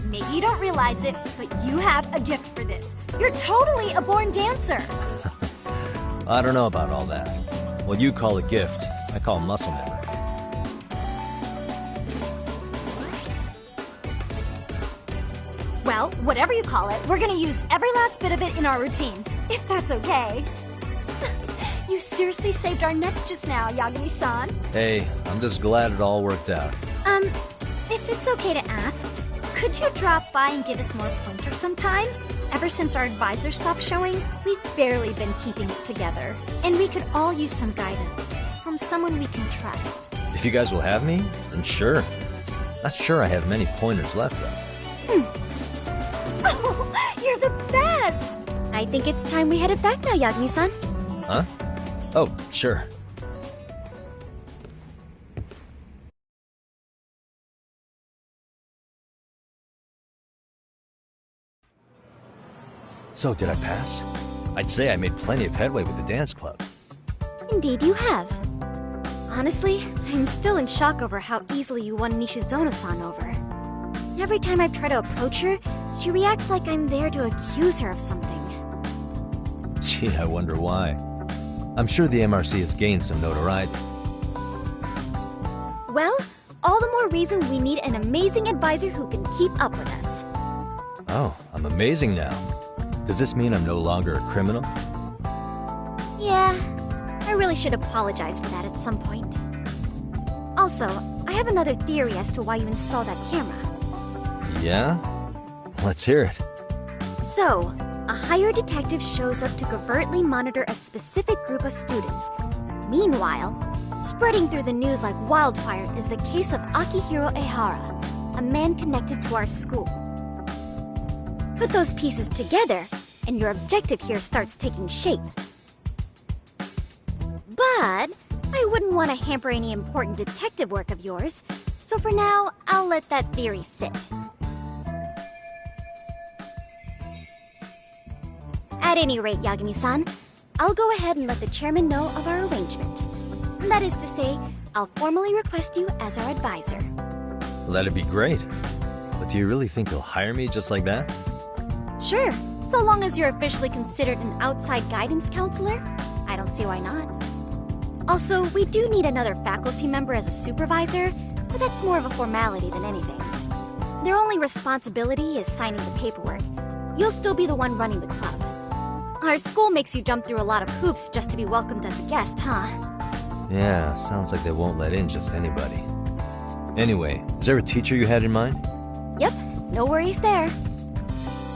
Maybe you don't realize it, but you have a gift for this. You're totally a born dancer. I don't know about all that. What you call a gift, I call muscle memory. Well, whatever you call it, we're gonna use every last bit of it in our routine, if that's okay. You seriously saved our necks just now, Yagami-san. Hey, I'm just glad it all worked out. If it's okay to ask, could you drop by and give us more pointers sometime? Ever since our advisor stopped showing, we've barely been keeping it together. And we could all use some guidance from someone we can trust. If you guys will have me, then sure. Not sure I have many pointers left, though. Oh, you're the best! I think it's time we headed back now, Yagami-san. Huh? Oh, sure. So, did I pass? I'd say I made plenty of headway with the dance club. Indeed you have. Honestly, I'm still in shock over how easily you won Nishizono-san over. Every time I try to approach her, she reacts like I'm there to accuse her of something. Gee, I wonder why. I'm sure the MRC has gained some notoriety. Well, all the more reason we need an amazing advisor who can keep up with us. Oh, I'm amazing now. Does this mean I'm no longer a criminal? Yeah, I really should apologize for that at some point. Also, I have another theory as to why you installed that camera. Yeah? Let's hear it. So, a hired detective shows up to covertly monitor a specific group of students. Meanwhile, Spreading through the news like wildfire is the case of Akihiro Ehara, a man connected to our school. Put those pieces together, and your objective here starts taking shape. But I wouldn't want to hamper any important detective work of yours, so for now, I'll let that theory sit. At any rate, Yagami-san, I'll go ahead and let the chairman know of our arrangement. That is to say, I'll formally request you as our advisor. Well, that'd be great. But do you really think you'll hire me just like that? Sure, so long as you're officially considered an outside guidance counselor, I don't see why not. Also, we do need another faculty member as a supervisor, but that's more of a formality than anything. Their only responsibility is signing the paperwork. You'll still be the one running the club. Our school makes you jump through a lot of hoops just to be welcomed as a guest, huh? Yeah, sounds like they won't let in just anybody. Anyway, is there a teacher you had in mind? Yep, no worries there.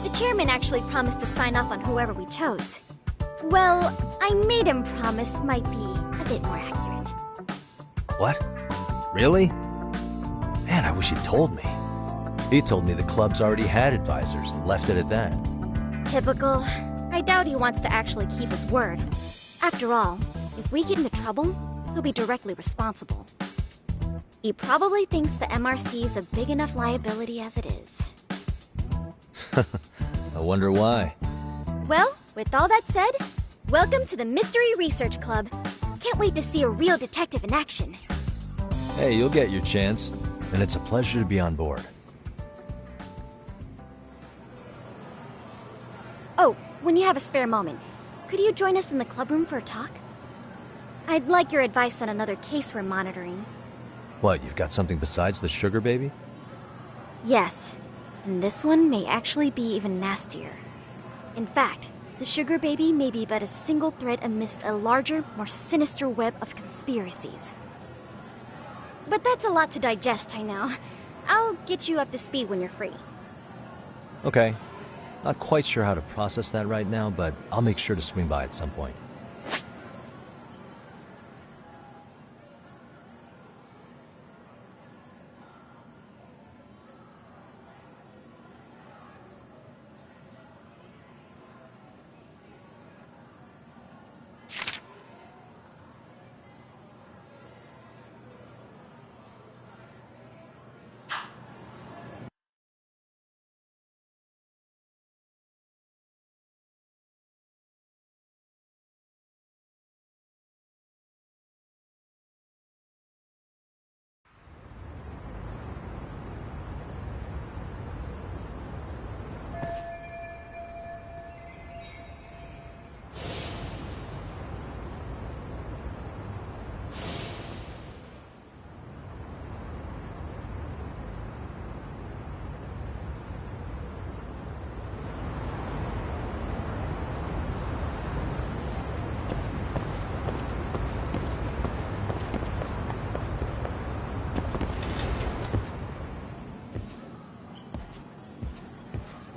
The chairman actually promised to sign off on whoever we chose. Well, I made him promise might be a bit more accurate. What? Really? Man, I wish he'd told me. He told me the club's already had advisors and left it at that. Typical. I doubt he wants to actually keep his word. After all, if we get into trouble, he'll be directly responsible. He probably thinks the MRC is a big enough liability as it is. I wonder why. Well, with all that said, welcome to the Mystery Research Club. Can't wait to see a real detective in action. Hey, you'll get your chance, and it's a pleasure to be on board. Oh, when you have a spare moment, could you join us in the clubroom for a talk? I'd like your advice on another case we're monitoring. What, you've got something besides the sugar baby? Yes, and this one may actually be even nastier. In fact, the sugar baby may be but a single thread amidst a larger, more sinister web of conspiracies. But that's a lot to digest, I know. I'll get you up to speed when you're free. Okay. Not quite sure how to process that right now, but I'll make sure to swing by at some point.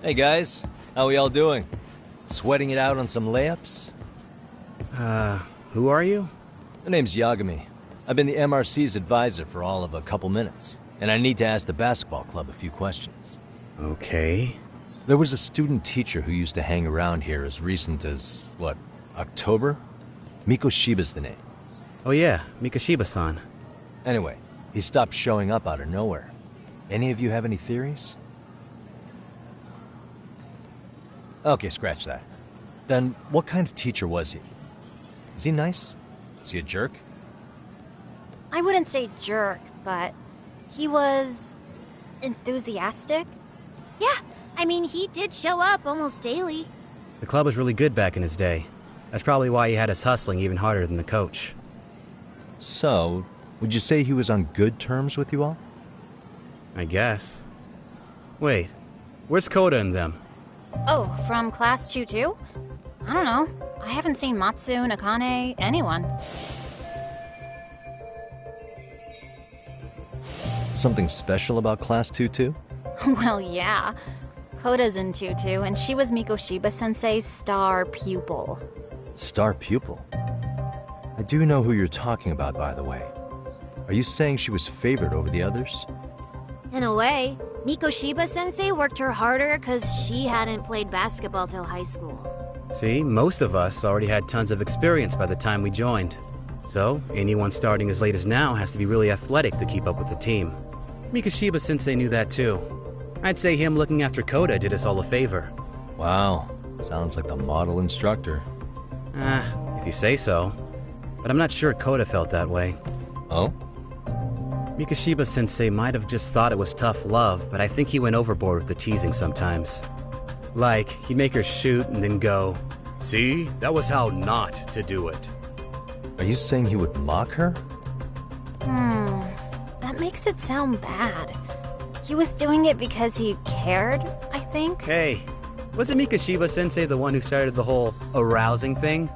Hey guys, how we all doing? Sweating it out on some layups? Who are you? My name's Yagami. I've been the MRC's advisor for all of a couple minutes, and I need to ask the basketball club a few questions. Okay. There was a student teacher who used to hang around here as recent as, what, October? Mikoshiba's the name. Oh yeah, Mikoshiba-san. Anyway, he stopped showing up out of nowhere. Any of you have any theories? Okay, scratch that. Then, what kind of teacher was he? Is he nice? Is he a jerk? I wouldn't say jerk, but he was enthusiastic. Yeah, I mean, he did show up almost daily. The club was really good back in his day. That's probably why he had us hustling even harder than the coach. So, would you say he was on good terms with you all? I guess. Wait, where's Koda and them? Oh, from Class 2 too? I don't know. I haven't seen Matsu, Nakane, anyone. Something special about Class 2 too? Well, yeah. Koda's in 2 too, and she was Mikoshiba-sensei's star pupil. Star pupil? I do know who you're talking about, by the way. Are you saying she was favored over the others? In a way, Mikoshiba-sensei worked her harder because she hadn't played basketball till high school. See, most of us already had tons of experience by the time we joined. So, anyone starting as late as now has to be really athletic to keep up with the team. Mikoshiba-sensei knew that too. I'd say him looking after Koda did us all a favor. Wow, sounds like the model instructor. If you say so. But I'm not sure Koda felt that way. Oh? Mikoshiba-sensei might have just thought it was tough love, but I think he went overboard with the teasing sometimes. Like, he'd make her shoot and then go, "See, that was how not to do it." Are you saying he would mock her? That makes it sound bad. He was doing it because he cared, I think. Hey, wasn't Mikoshiba-sensei the one who started the whole arousing thing?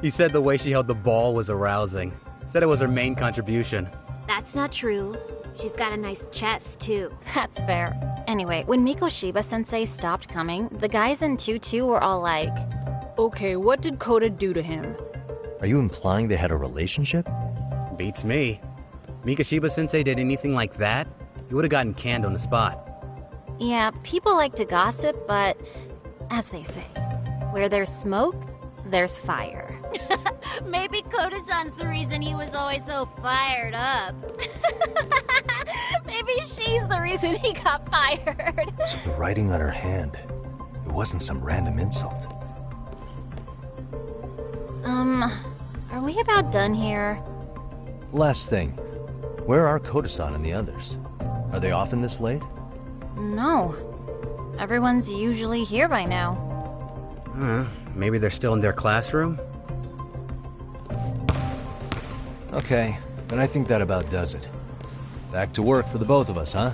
He said the way she held the ball was arousing. Said it was her main contribution. That's not true. She's got a nice chest, too. That's fair. Anyway, when Mikoshiba-sensei stopped coming, the guys in 2-2 were all like, "Okay, what did Koda do to him?" Are you implying they had a relationship? Beats me. Mikoshiba-sensei did anything like that, he would have gotten canned on the spot. yeah, people like to gossip, but as they say, where there's smoke, there's fire. Maybe Koda-san's the reason he was always so fired up. Maybe she's the reason he got fired. So the writing on her hand, it wasn't some random insult. Are we about done here? Last thing, where are Koda-san and the others? Are they often this late? No. Everyone's usually here by now. Maybe they're still in their classroom? Okay, then I think that about does it. Back to work for the both of us, huh?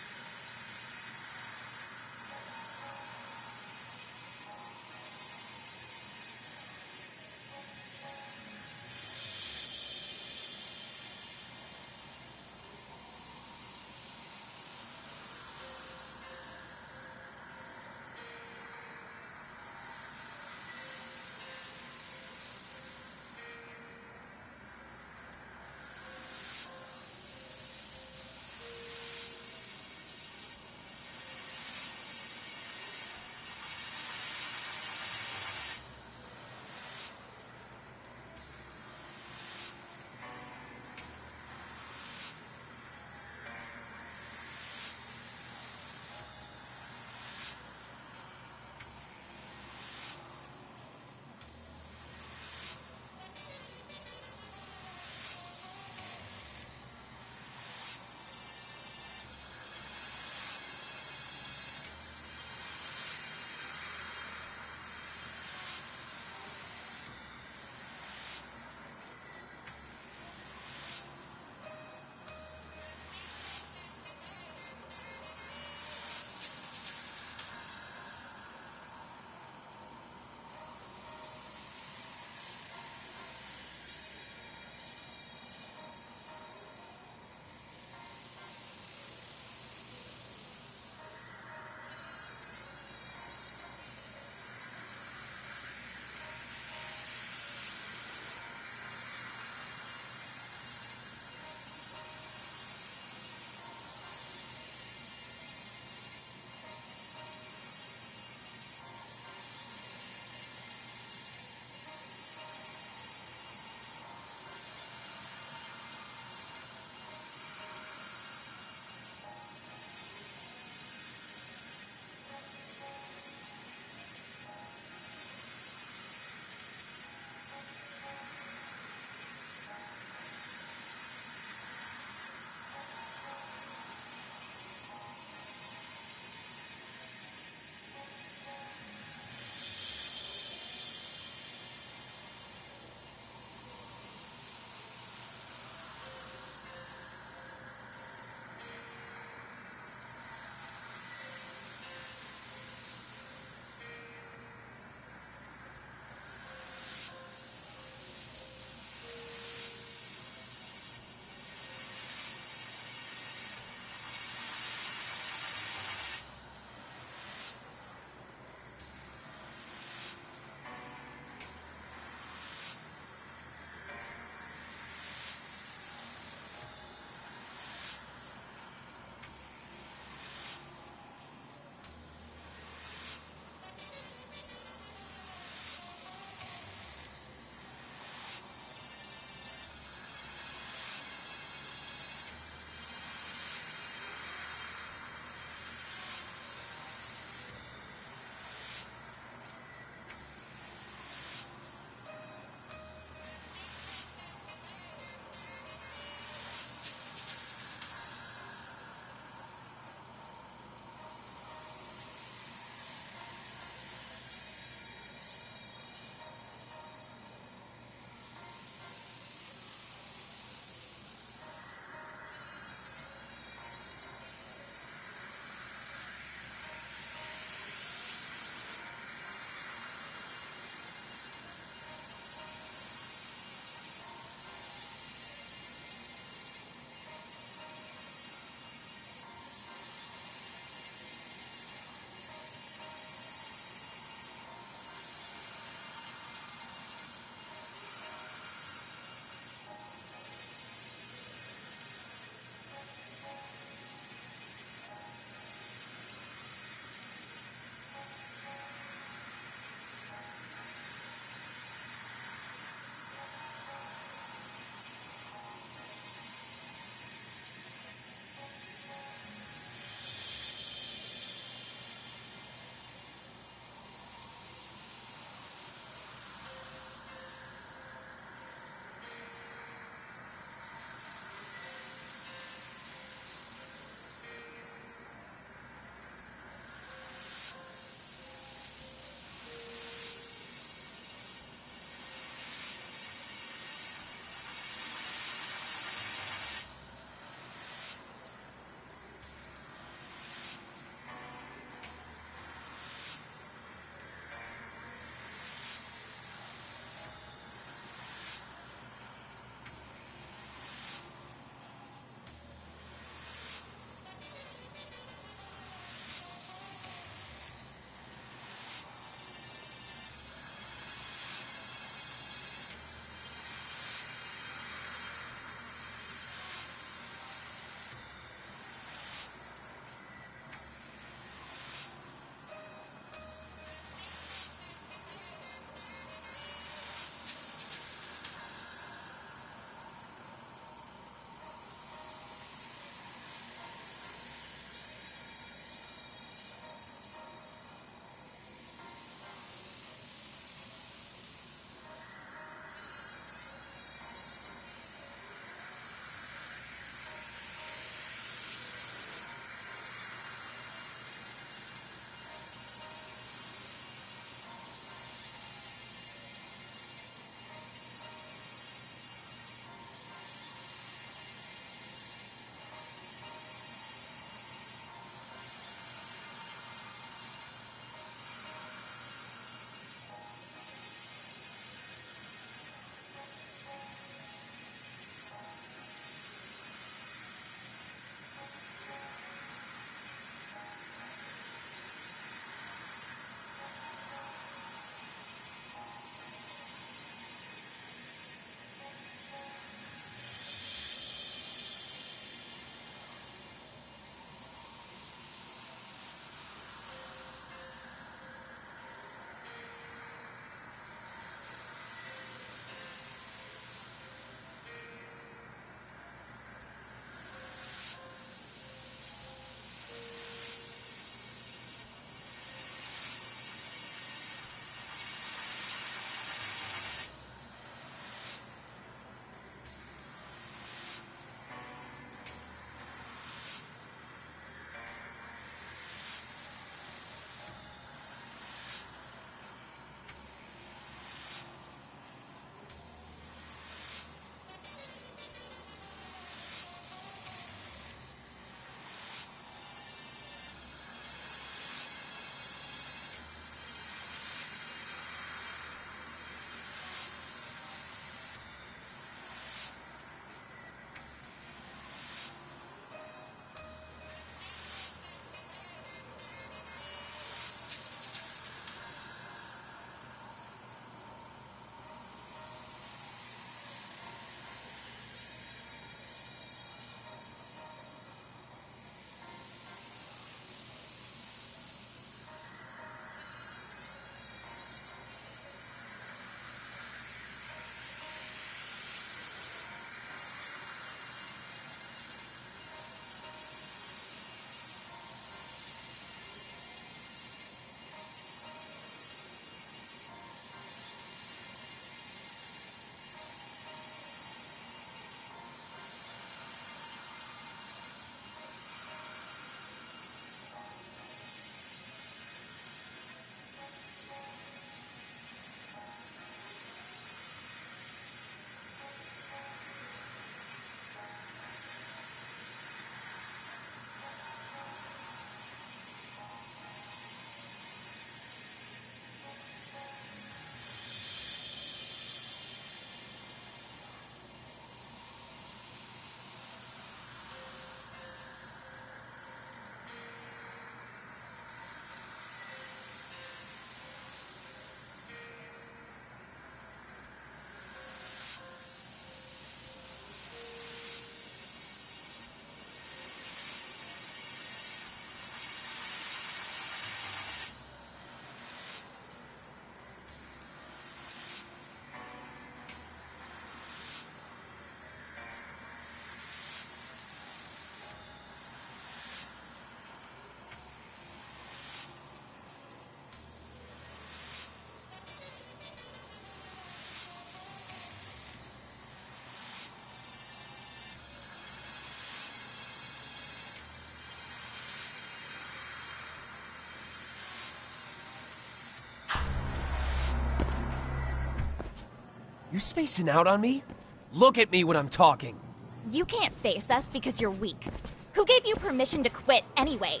You spacing out on me? Look at me when I'm talking. You can't face us because you're weak. Who gave you permission to quit anyway?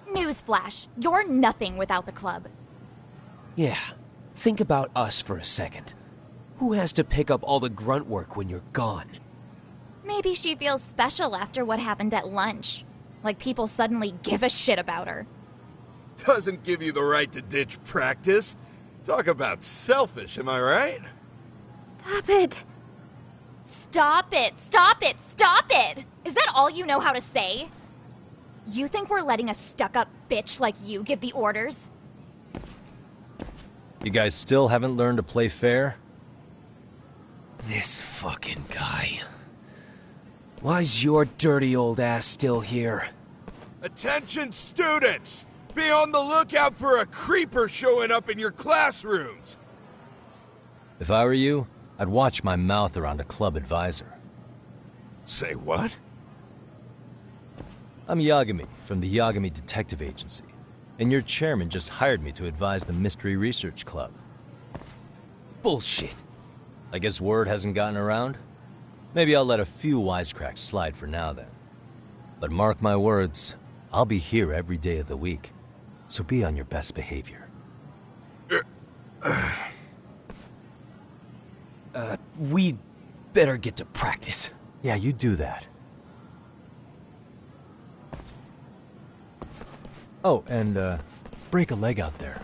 Newsflash, you're nothing without the club. Yeah, think about us for a second. Who has to pick up all the grunt work when you're gone? Maybe she feels special after what happened at lunch. Like people suddenly give a shit about her. Doesn't give you the right to ditch practice. Talk about selfish, am I right? Stop it. Stop it! Stop it! Stop it! Is that all you know how to say? You think we're letting a stuck-up bitch like you give the orders? You guys still haven't learned to play fair? This fucking guy. Why's your dirty old ass still here? Attention students! Be on the lookout for a creeper showing up in your classrooms! If I were you, I'd watch my mouth around a club advisor. Say what? I'm Yagami, from the Yagami Detective Agency, and your chairman just hired me to advise the Mystery Research Club. Bullshit. I guess word hasn't gotten around? Maybe I'll let a few wisecracks slide for now then. But mark my words, I'll be here every day of the week, so be on your best behavior. We'd better get to practice. Yeah, you do that. Oh, and, break a leg out there,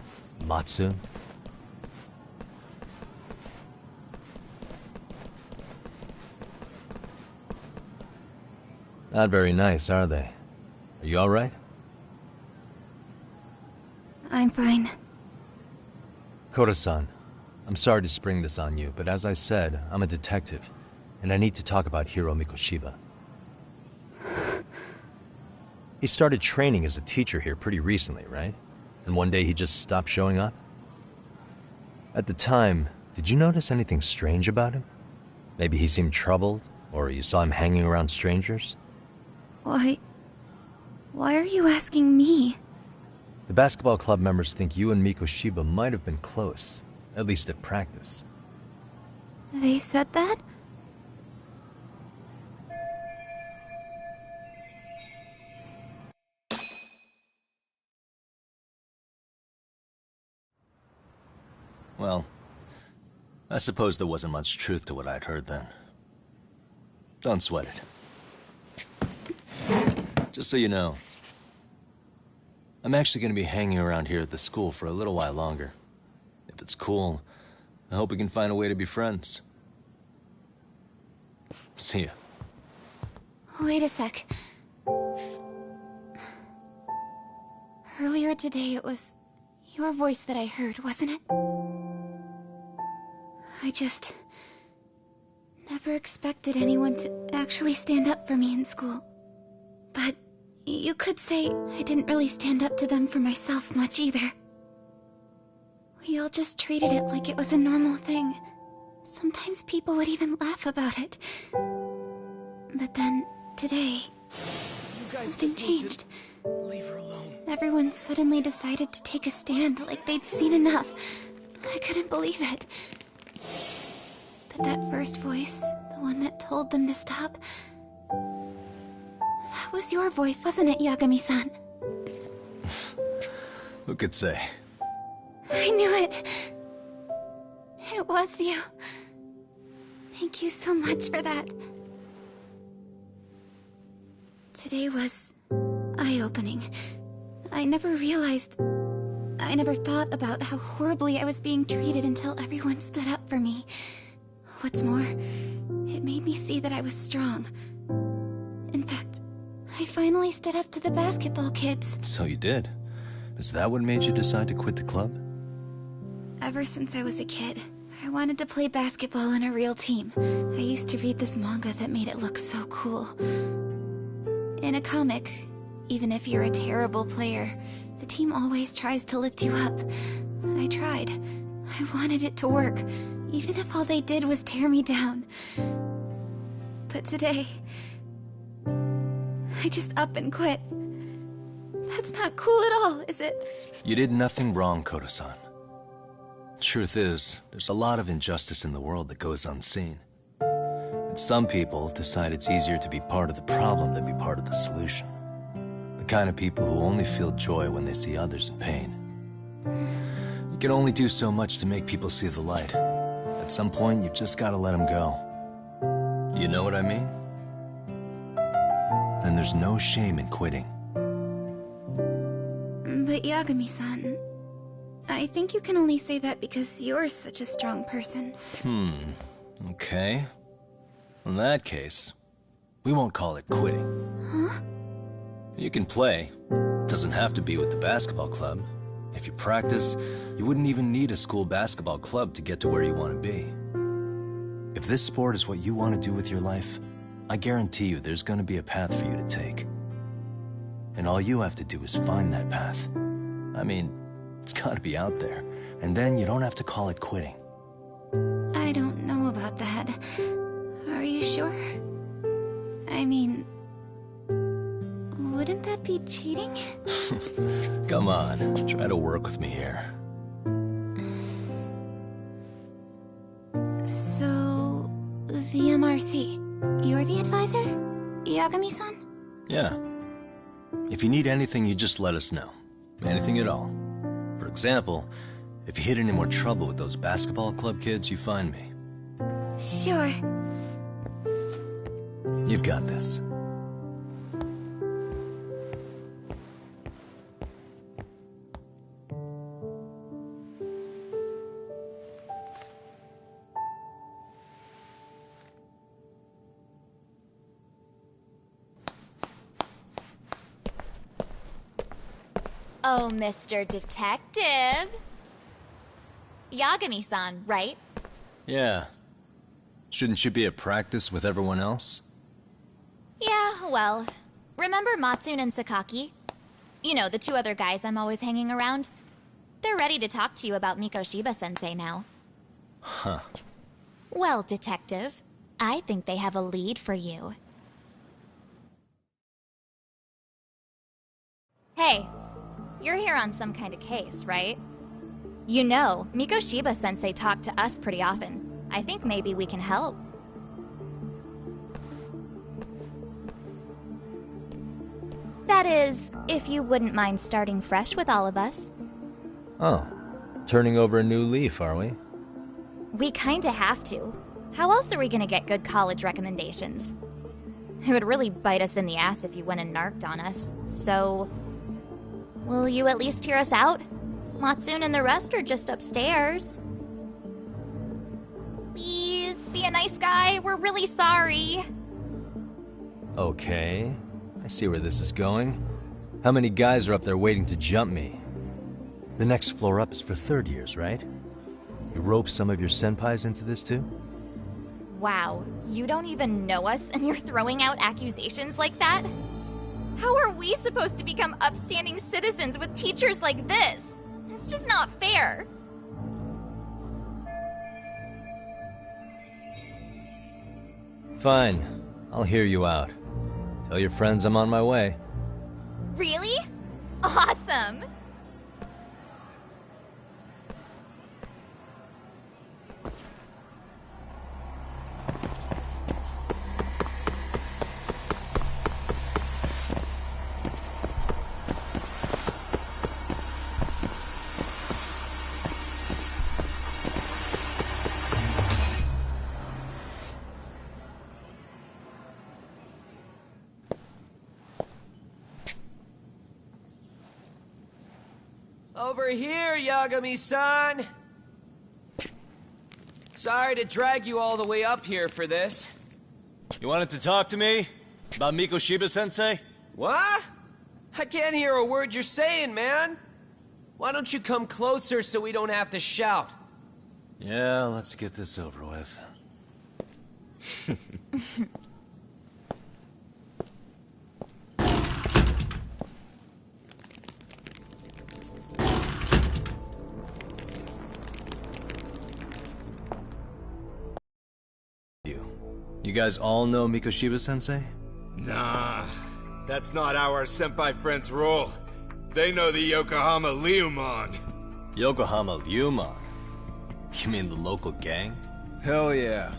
Matsu. Not very nice, are they? Are you alright? I'm fine. Koda-san, I'm sorry to spring this on you, but as I said, I'm a detective, and I need to talk about Hiro Mikoshiba. He started training as a teacher here pretty recently, right? And one day he just stopped showing up? At the time, did you notice anything strange about him? Maybe he seemed troubled, or you saw him hanging around strangers? Why are you asking me? The basketball club members think you and Mikoshiba might have been close, at least at practice. They said that? Well, I suppose there wasn't much truth to what I'd heard then. Don't sweat it. Just so you know, I'm actually going to be hanging around here at the school for a little while longer. If it's cool, I hope we can find a way to be friends. See ya. Wait a sec. Earlier today it was your voice that I heard, wasn't it? I just never expected anyone to actually stand up for me in school. But you could say I didn't really stand up to them for myself much either. We all just treated it like it was a normal thing. Sometimes people would even laugh about it. But then, today, something changed. Leave her alone. Everyone suddenly decided to take a stand like they'd seen enough. I couldn't believe it. But that first voice, the one that told them to stop, that was your voice, wasn't it, Yagami-san? Who could say? I knew it. It was you. Thank you so much for that. Today was eye-opening. I never thought about how horribly I was being treated until everyone stood up for me. What's more, it made me see that I was strong. In fact, I finally stood up to the basketball kids. So you did. Is that what made you decide to quit the club? Ever since I was a kid, I wanted to play basketball in a real team. I used to read this manga that made it look so cool. In a comic, even if you're a terrible player, the team always tries to lift you up. I tried. I wanted it to work, even if all they did was tear me down. But today, I just up and quit. That's not cool at all, is it? You did nothing wrong, Koda-san. Truth is, there's a lot of injustice in the world that goes unseen. And some people decide it's easier to be part of the problem than be part of the solution. The kind of people who only feel joy when they see others in pain. You can only do so much to make people see the light. At some point, you've just got to let them go. You know what I mean? Then there's no shame in quitting. But Yagami-san, I think you can only say that because you're such a strong person. Okay. In that case, we won't call it quitting. Huh? You can play. Doesn't have to be with the basketball club. If you practice, you wouldn't even need a school basketball club to get to where you want to be. If this sport is what you want to do with your life, I guarantee you there's going to be a path for you to take. And all you have to do is find that path. I mean, it's got to be out there. And then you don't have to call it quitting. I don't know about that. Are you sure? I mean, wouldn't that be cheating? Come on, try to work with me here. So, the MRC, you're the advisor? Yagami-san? Yeah. If you need anything, you just let us know. Anything at all. For example, if you hit any more trouble with those basketball club kids, you find me. Sure. You've got this. Oh, Mr. Detective. Yagami-san, right? Yeah. Shouldn't you be at practice with everyone else? Yeah, well, remember Matsune and Sakaki? You know, the two other guys I'm always hanging around? They're ready to talk to you about Mikoshiba-sensei now. Huh. Well, Detective, I think they have a lead for you. Hey, you're here on some kind of case, right? You know, Mikoshiba-sensei talked to us pretty often. I think maybe we can help. That is, if you wouldn't mind starting fresh with all of us. Oh. Turning over a new leaf, are we? We kinda have to. How else are we gonna get good college recommendations? It would really bite us in the ass if you went and narked on us, so... Will you at least hear us out? Matsune and the rest are just upstairs. Please, be a nice guy. We're really sorry. Okay. I see where this is going. How many guys are up there waiting to jump me? The next floor up is for third years, right? You rope some of your senpais into this too? Wow, you don't even know us and you're throwing out accusations like that? How are we supposed to become upstanding citizens with teachers like this? It's just not fair. Fine. I'll hear you out. Tell your friends I'm on my way. Really? Awesome! Over here, Yagami-san! Sorry to drag you all the way up here for this. You wanted to talk to me? About Mikoshiba-sensei? What? I can't hear a word you're saying, man! Why don't you come closer so we don't have to shout? Yeah, let's get this over with. You guys all know Mikoshiba-sensei? Nah, that's not how our senpai friends roll. They know the Yokohama Ryumon. Yokohama Ryumon? You mean the local gang? Hell yeah.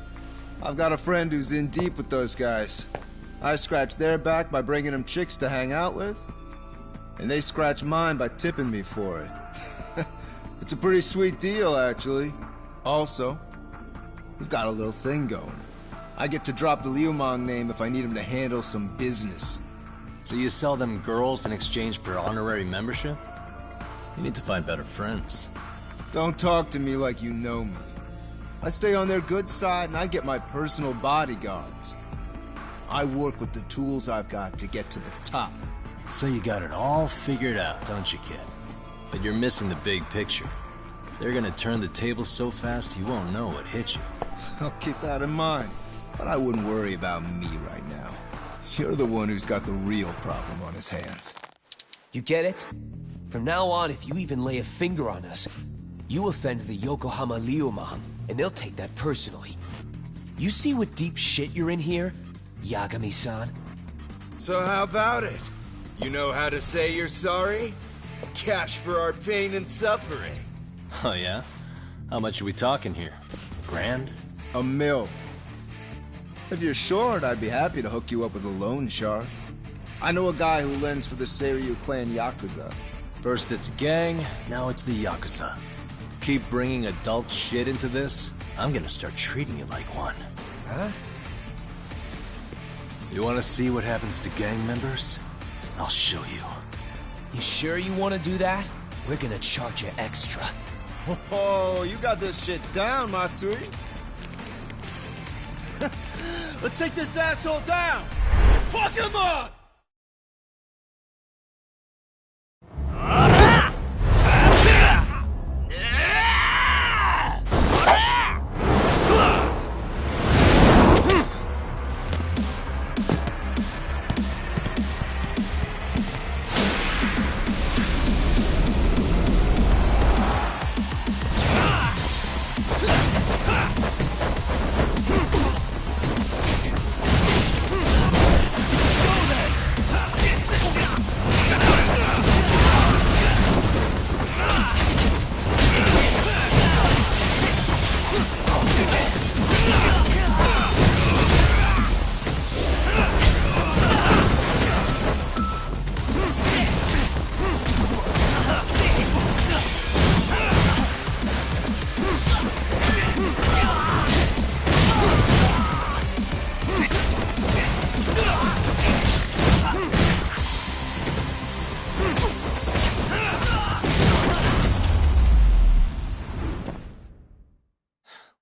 I've got a friend who's in deep with those guys. I scratch their back by bringing them chicks to hang out with, and they scratch mine by tipping me for it. It's a pretty sweet deal, actually. Also, we've got a little thing going. I get to drop the Liumang name if I need him to handle some business. So you sell them girls in exchange for honorary membership? You need to find better friends. Don't talk to me like you know me. I stay on their good side and I get my personal bodyguards. I work with the tools I've got to get to the top. So you got it all figured out, don't you, kid? But you're missing the big picture. They're gonna turn the tables so fast you won't know what hit you. I'll keep that in mind. But I wouldn't worry about me right now. You're the one who's got the real problem on his hands. You get it? From now on, if you even lay a finger on us, you offend the Yokohama Liumang, and they'll take that personally. You see what deep shit you're in here, Yagami-san? So how about it? You know how to say you're sorry? Cash for our pain and suffering. Oh yeah? How much are we talking here? $1,000? $1 million. If you're short, I'd be happy to hook you up with a loan shark. I know a guy who lends for the Seiryu clan Yakuza. First it's gang, now it's the Yakuza. Keep bringing adult shit into this, I'm gonna start treating you like one. Huh? You wanna see what happens to gang members? I'll show you. You sure you want to do that? We're gonna charge you extra. Oh, you got this shit down, Matsui. Let's take this asshole down! Fuck him up!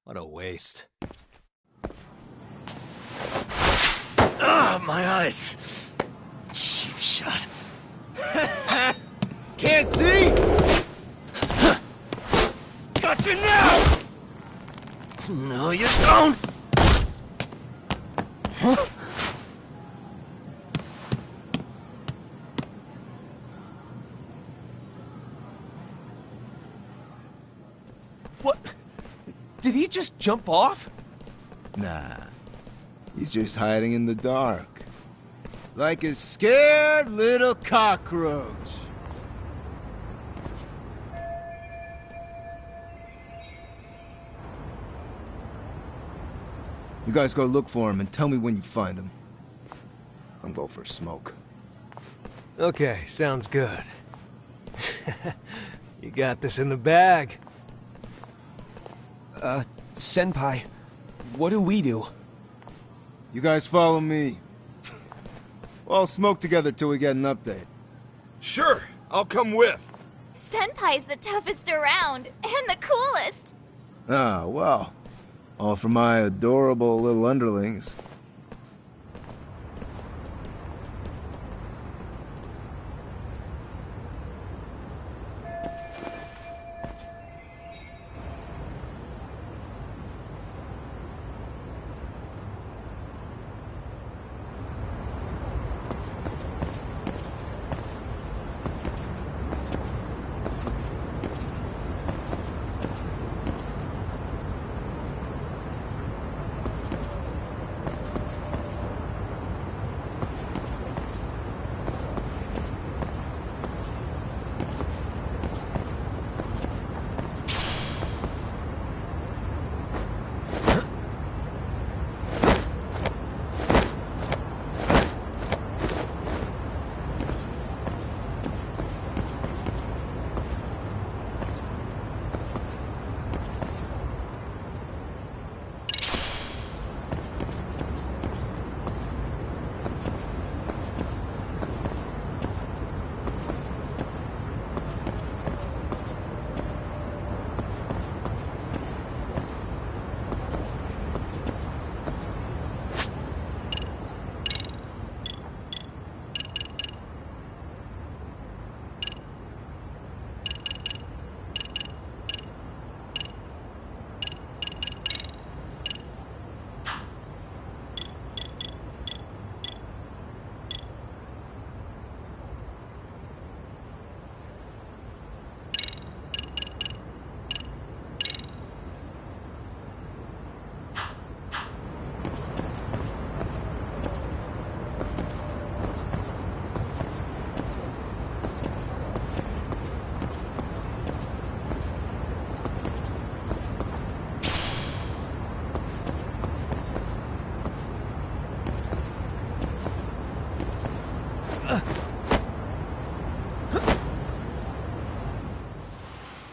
What a waste. Ah, my eyes! Cheap shot. Can't see? Got you now! No, you don't! Huh? What? Did he just jump off? Nah. He's just hiding in the dark. Like a scared little cockroach. You guys go look for him and tell me when you find him. I'm going for a smoke. Okay, sounds good. You got this in the bag. Senpai, what do we do? You guys follow me. We'll all smoke together till we get an update. Sure, I'll come with. Senpai's the toughest around, and the coolest. Ah, well. All for my adorable little underlings.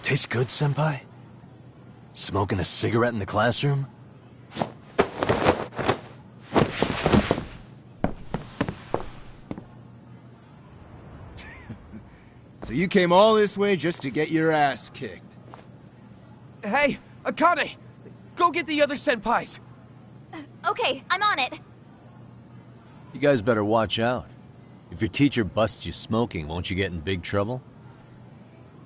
Tastes good, Senpai? Smoking a cigarette in the classroom? So you came all this way just to get your ass kicked? Hey, Akane! Go get the other senpais! Okay, I'm on it. You guys better watch out. If your teacher busts you smoking, won't you get in big trouble?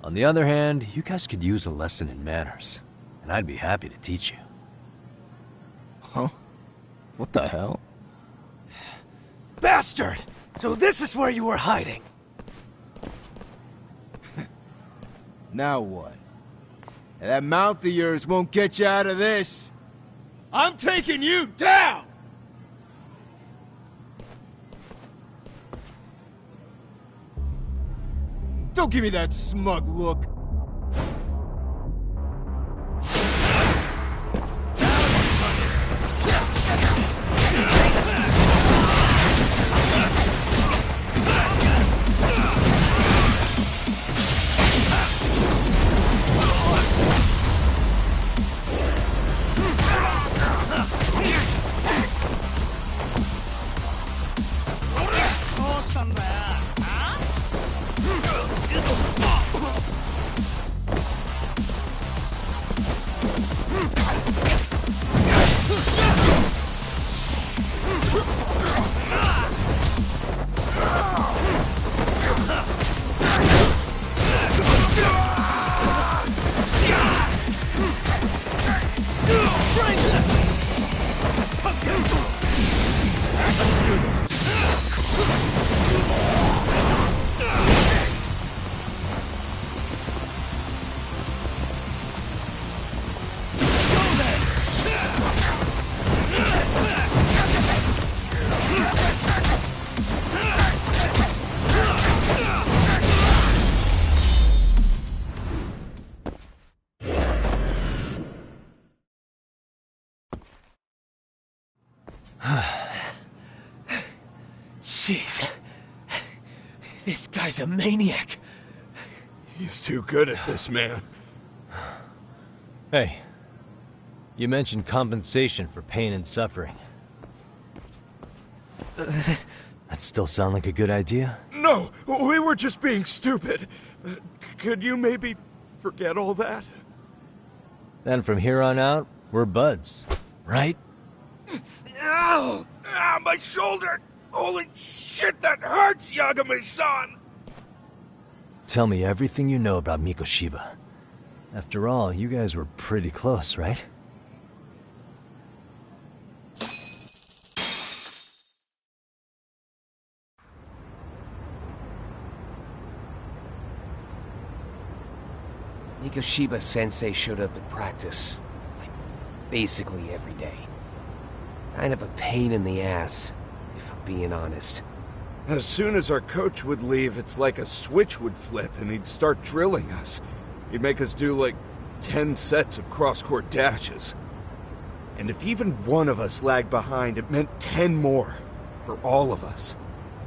On the other hand, you guys could use a lesson in manners, and I'd be happy to teach you. Huh? What the hell? Bastard! So this is where you were hiding! Now what? That mouth of yours won't get you out of this! I'm taking you down! Don't give me that smug look. Jeez. This guy's a maniac. He's too good at this, man. Hey, you mentioned compensation for pain and suffering. That still sound like a good idea? No, we were just being stupid. Could you maybe forget all that? Then from here on out, we're buds, right? Ow! Ah, my shoulder! Holy shit, that hurts, Yagami-san! Tell me everything you know about Mikoshiba. After all, you guys were pretty close, right? Mikoshiba Sensei showed up to practice, like, basically every day. Kind of a pain in the ass, if I'm being honest. As soon as our coach would leave, it's like a switch would flip and he'd start drilling us. He'd make us do like 10 sets of cross-court dashes. And if even one of us lagged behind, it meant 10 more. For all of us.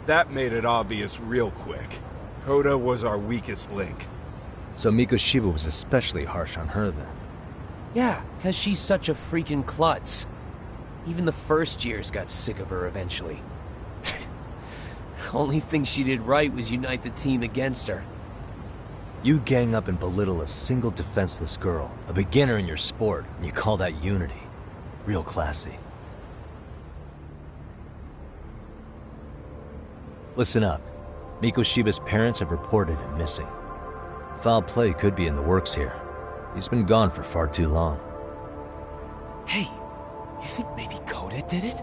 That made it obvious real quick. Koda was our weakest link. So Mikoshiba was especially harsh on her then? Yeah, because she's such a freaking klutz. Even the first years got sick of her eventually. Only thing she did right was unite the team against her. You gang up and belittle a single defenseless girl, a beginner in your sport, and you call that unity. Real classy. Listen up. Mikoshiba's parents have reported him missing. Foul play could be in the works here. He's been gone for far too long. Hey, you think maybe Koda did it?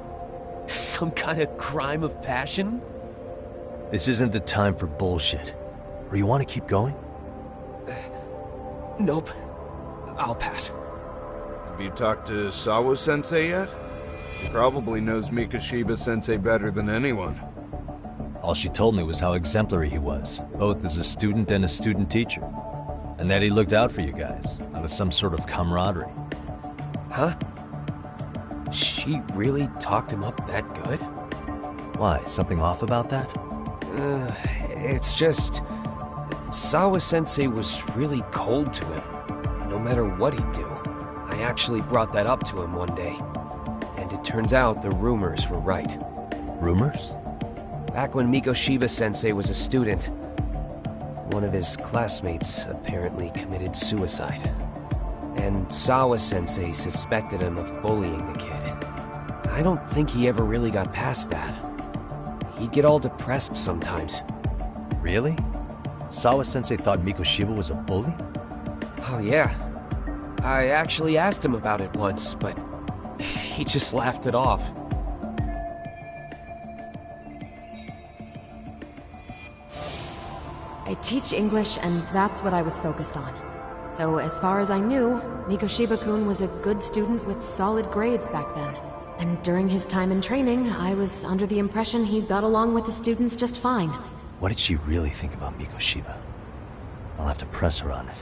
Some kind of crime of passion? This isn't the time for bullshit. Or you want to keep going? Nope. I'll pass. Have you talked to Sawa-sensei yet? He probably knows Mikoshiba-sensei better than anyone. All she told me was how exemplary he was, both as a student and a student teacher. And that he looked out for you guys, out of some sort of camaraderie. Huh? She really talked him up that good? Why, something off about that? It's just... Sawa-sensei was really cold to him, no matter what he'd do. I actually brought that up to him one day. And it turns out the rumors were right. Rumors? Back when Mikoshiba-sensei was a student, one of his classmates apparently committed suicide. And Sawa-sensei suspected him of bullying the kid. I don't think he ever really got past that. He'd get all depressed sometimes. Really? Sawa-sensei thought Mikoshiba was a bully? Oh yeah. I actually asked him about it once, but he just laughed it off. I teach English, and that's what I was focused on. So as far as I knew, Mikoshiba-kun was a good student with solid grades back then. And during his time in training, I was under the impression he got along with the students just fine. What did she really think about Mikoshiba? I'll have to press her on it.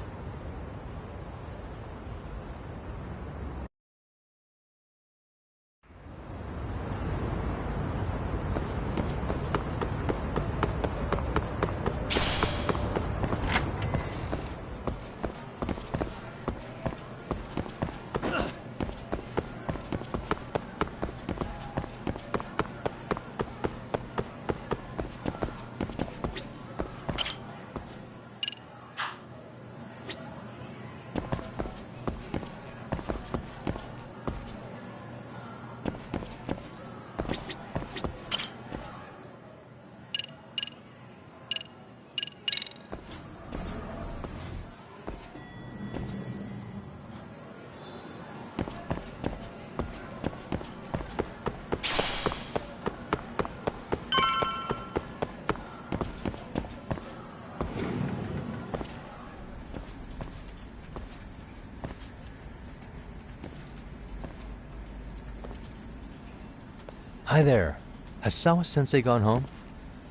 Hi there. Has Sawa-sensei gone home?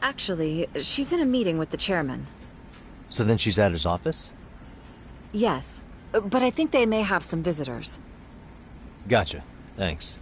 Actually, she's in a meeting with the chairman. So then she's at his office? Yes, but I think they may have some visitors. Gotcha. Thanks.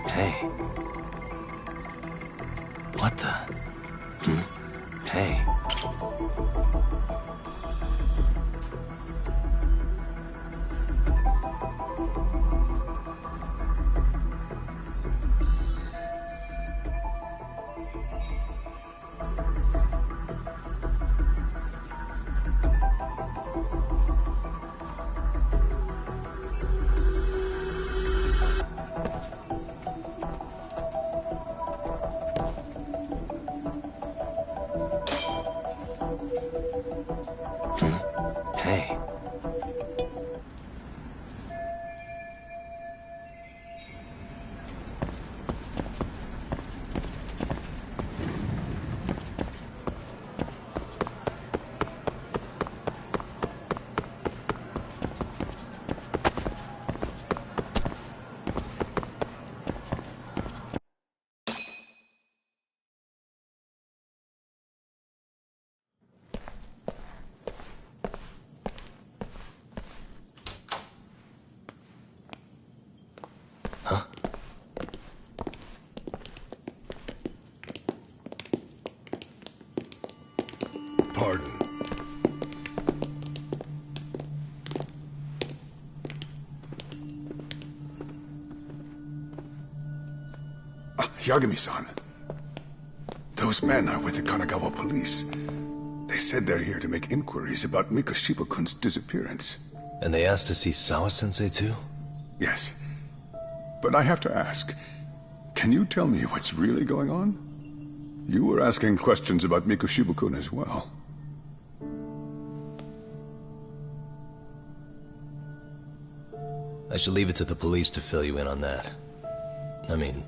Hey. What the? Hey. Hey. Pardon. Yagami-san. Those men are with the Kanagawa police. They said they're here to make inquiries about Mikoshiba-kun's disappearance. And they asked to see Sawa-sensei too? Yes. But I have to ask, can you tell me what's really going on? You were asking questions about Mikoshiba-kun as well. I should leave it to the police to fill you in on that. I mean,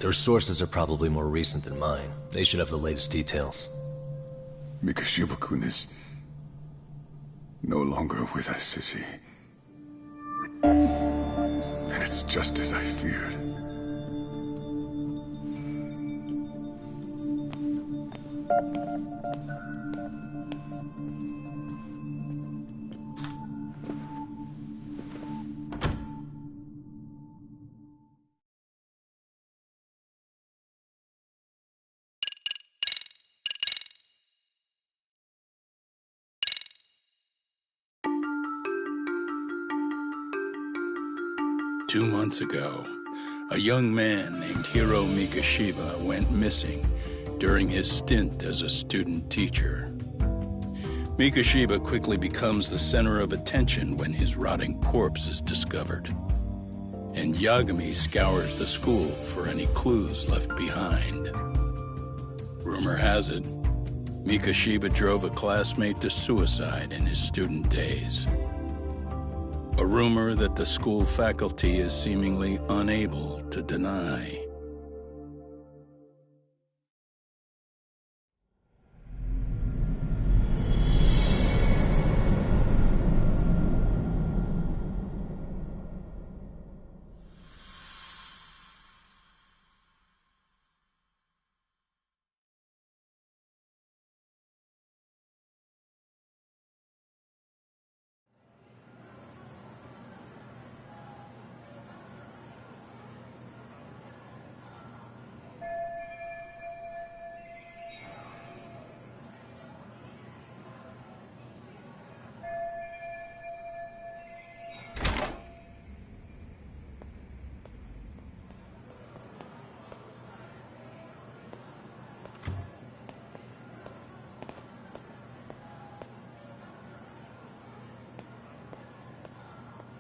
Their sources are probably more recent than mine. They should have the latest details. Mikoshiba-kun is no longer with us, is he? Then it's just as I feared. Two months ago, a young man named Hiro Mikoshiba went missing during his stint as a student teacher. Mikoshiba quickly becomes the center of attention when his rotting corpse is discovered. And Yagami scours the school for any clues left behind. Rumor has it, Mikoshiba drove a classmate to suicide in his student days. A rumor that the school faculty is seemingly unable to deny.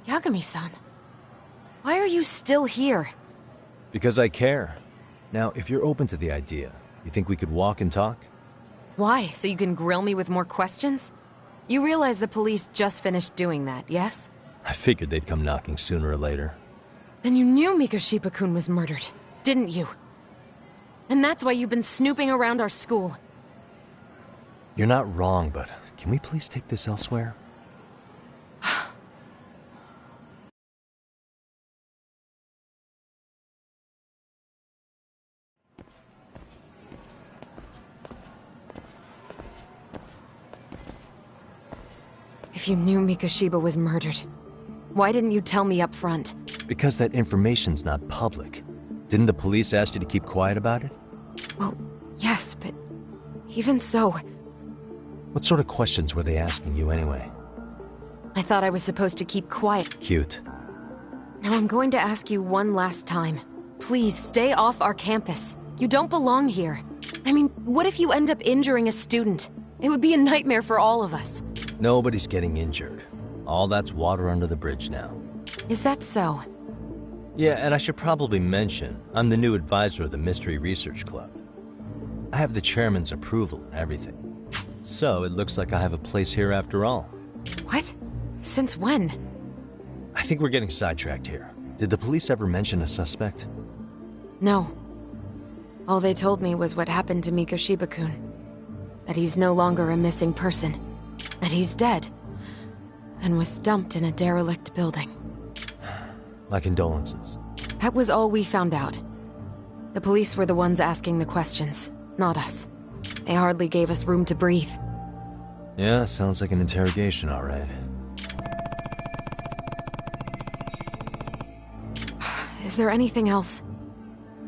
Yagami-san, why are you still here? Because I care. Now, if you're open to the idea, you think we could walk and talk? Why? So you can grill me with more questions? You realize the police just finished doing that, yes? I figured they'd come knocking sooner or later. Then you knew Mikoshiba-kun was murdered, didn't you? And that's why you've been snooping around our school. You're not wrong, but can we please take this elsewhere? If you knew Mikoshiba was murdered, why didn't you tell me up front? Because that information's not public. Didn't the police ask you to keep quiet about it? Well, yes, but even so... What sort of questions were they asking you anyway? I thought I was supposed to keep quiet. Cute. Now I'm going to ask you one last time. Please, stay off our campus. You don't belong here. I mean, what if you end up injuring a student? It would be a nightmare for all of us. Nobody's getting injured. All that's water under the bridge now. Is that so? Yeah, and I should probably mention, I'm the new advisor of the Mystery Research Club. I have the chairman's approval and everything. So it looks like I have a place here after all. What? Since when? I think we're getting sidetracked here. Did the police ever mention a suspect? No. All they told me was what happened to Mikoshiba-kun. That he's no longer a missing person. That he's dead. And was dumped in a derelict building. My condolences. That was all we found out. The police were the ones asking the questions, not us. They hardly gave us room to breathe. Yeah, sounds like an interrogation, all right. Is there anything else?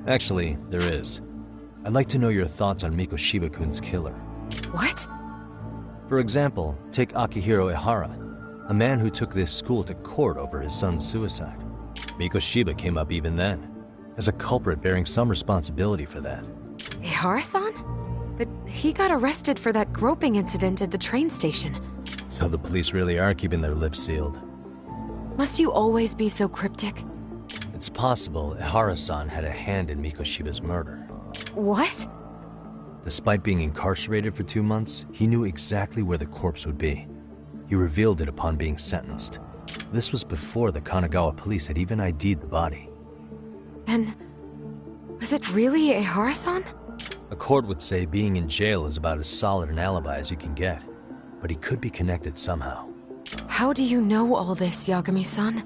Actually, there is. I'd like to know your thoughts on Mikoshiba-kun's killer. What? For example, take Akihiro Ihara, a man who took this school to court over his son's suicide. Mikoshiba came up even then, as a culprit bearing some responsibility for that. Ihara-san? But he got arrested for that groping incident at the train station. So the police really are keeping their lips sealed. Must you always be so cryptic? It's possible Ihara-san had a hand in Mikoshiba's murder. What? Despite being incarcerated for 2 months, he knew exactly where the corpse would be. He revealed it upon being sentenced. This was before the Kanagawa police had even ID'd the body. Then, Was it really Ehara-san? A court would say being in jail is about as solid an alibi as you can get. But he could be connected somehow. How do you know all this, Yagami-san?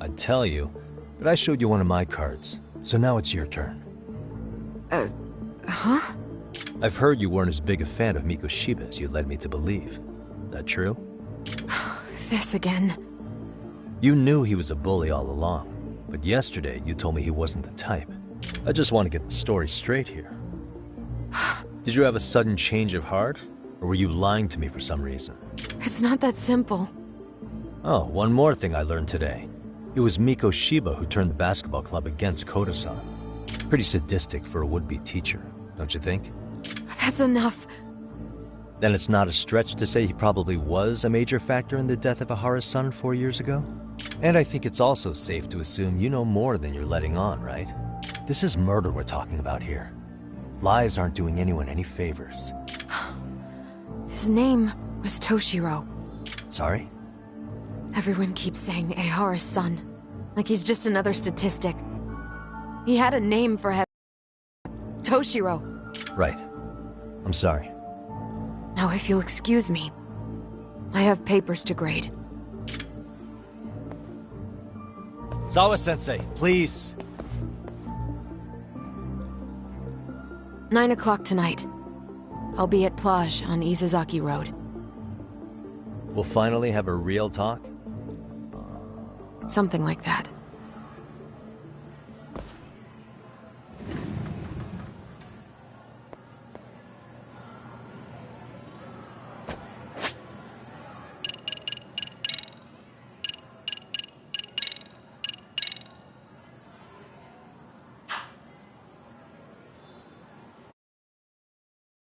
I'd tell you, but I showed you one of my cards, so now it's your turn. Huh? I've heard you weren't as big a fan of Mikoshiba as you led me to believe. That true? This again. You knew he was a bully all along, but yesterday you told me he wasn't the type. I just want to get the story straight here. Did you have a sudden change of heart, or were you lying to me for some reason? It's not that simple. Oh, one more thing I learned today. It was Mikoshiba who turned the basketball club against Koda-san. Pretty sadistic for a would-be teacher, don't you think? That's enough. Then it's not a stretch to say he probably was a major factor in the death of Ehara's son 4 years ago? And I think it's also safe to assume you know more than you're letting on, right? This is murder we're talking about here. Lies aren't doing anyone any favors. His name was Toshiro. Sorry? Everyone keeps saying Ehara's son, like he's just another statistic. He had a name for him. Toshiro. Right. I'm sorry. Now if you'll excuse me, I have papers to grade. Sawa-sensei, please! 9 o'clock tonight. I'll be at Plage on Izazaki Road. We'll finally have a real talk? Something like that.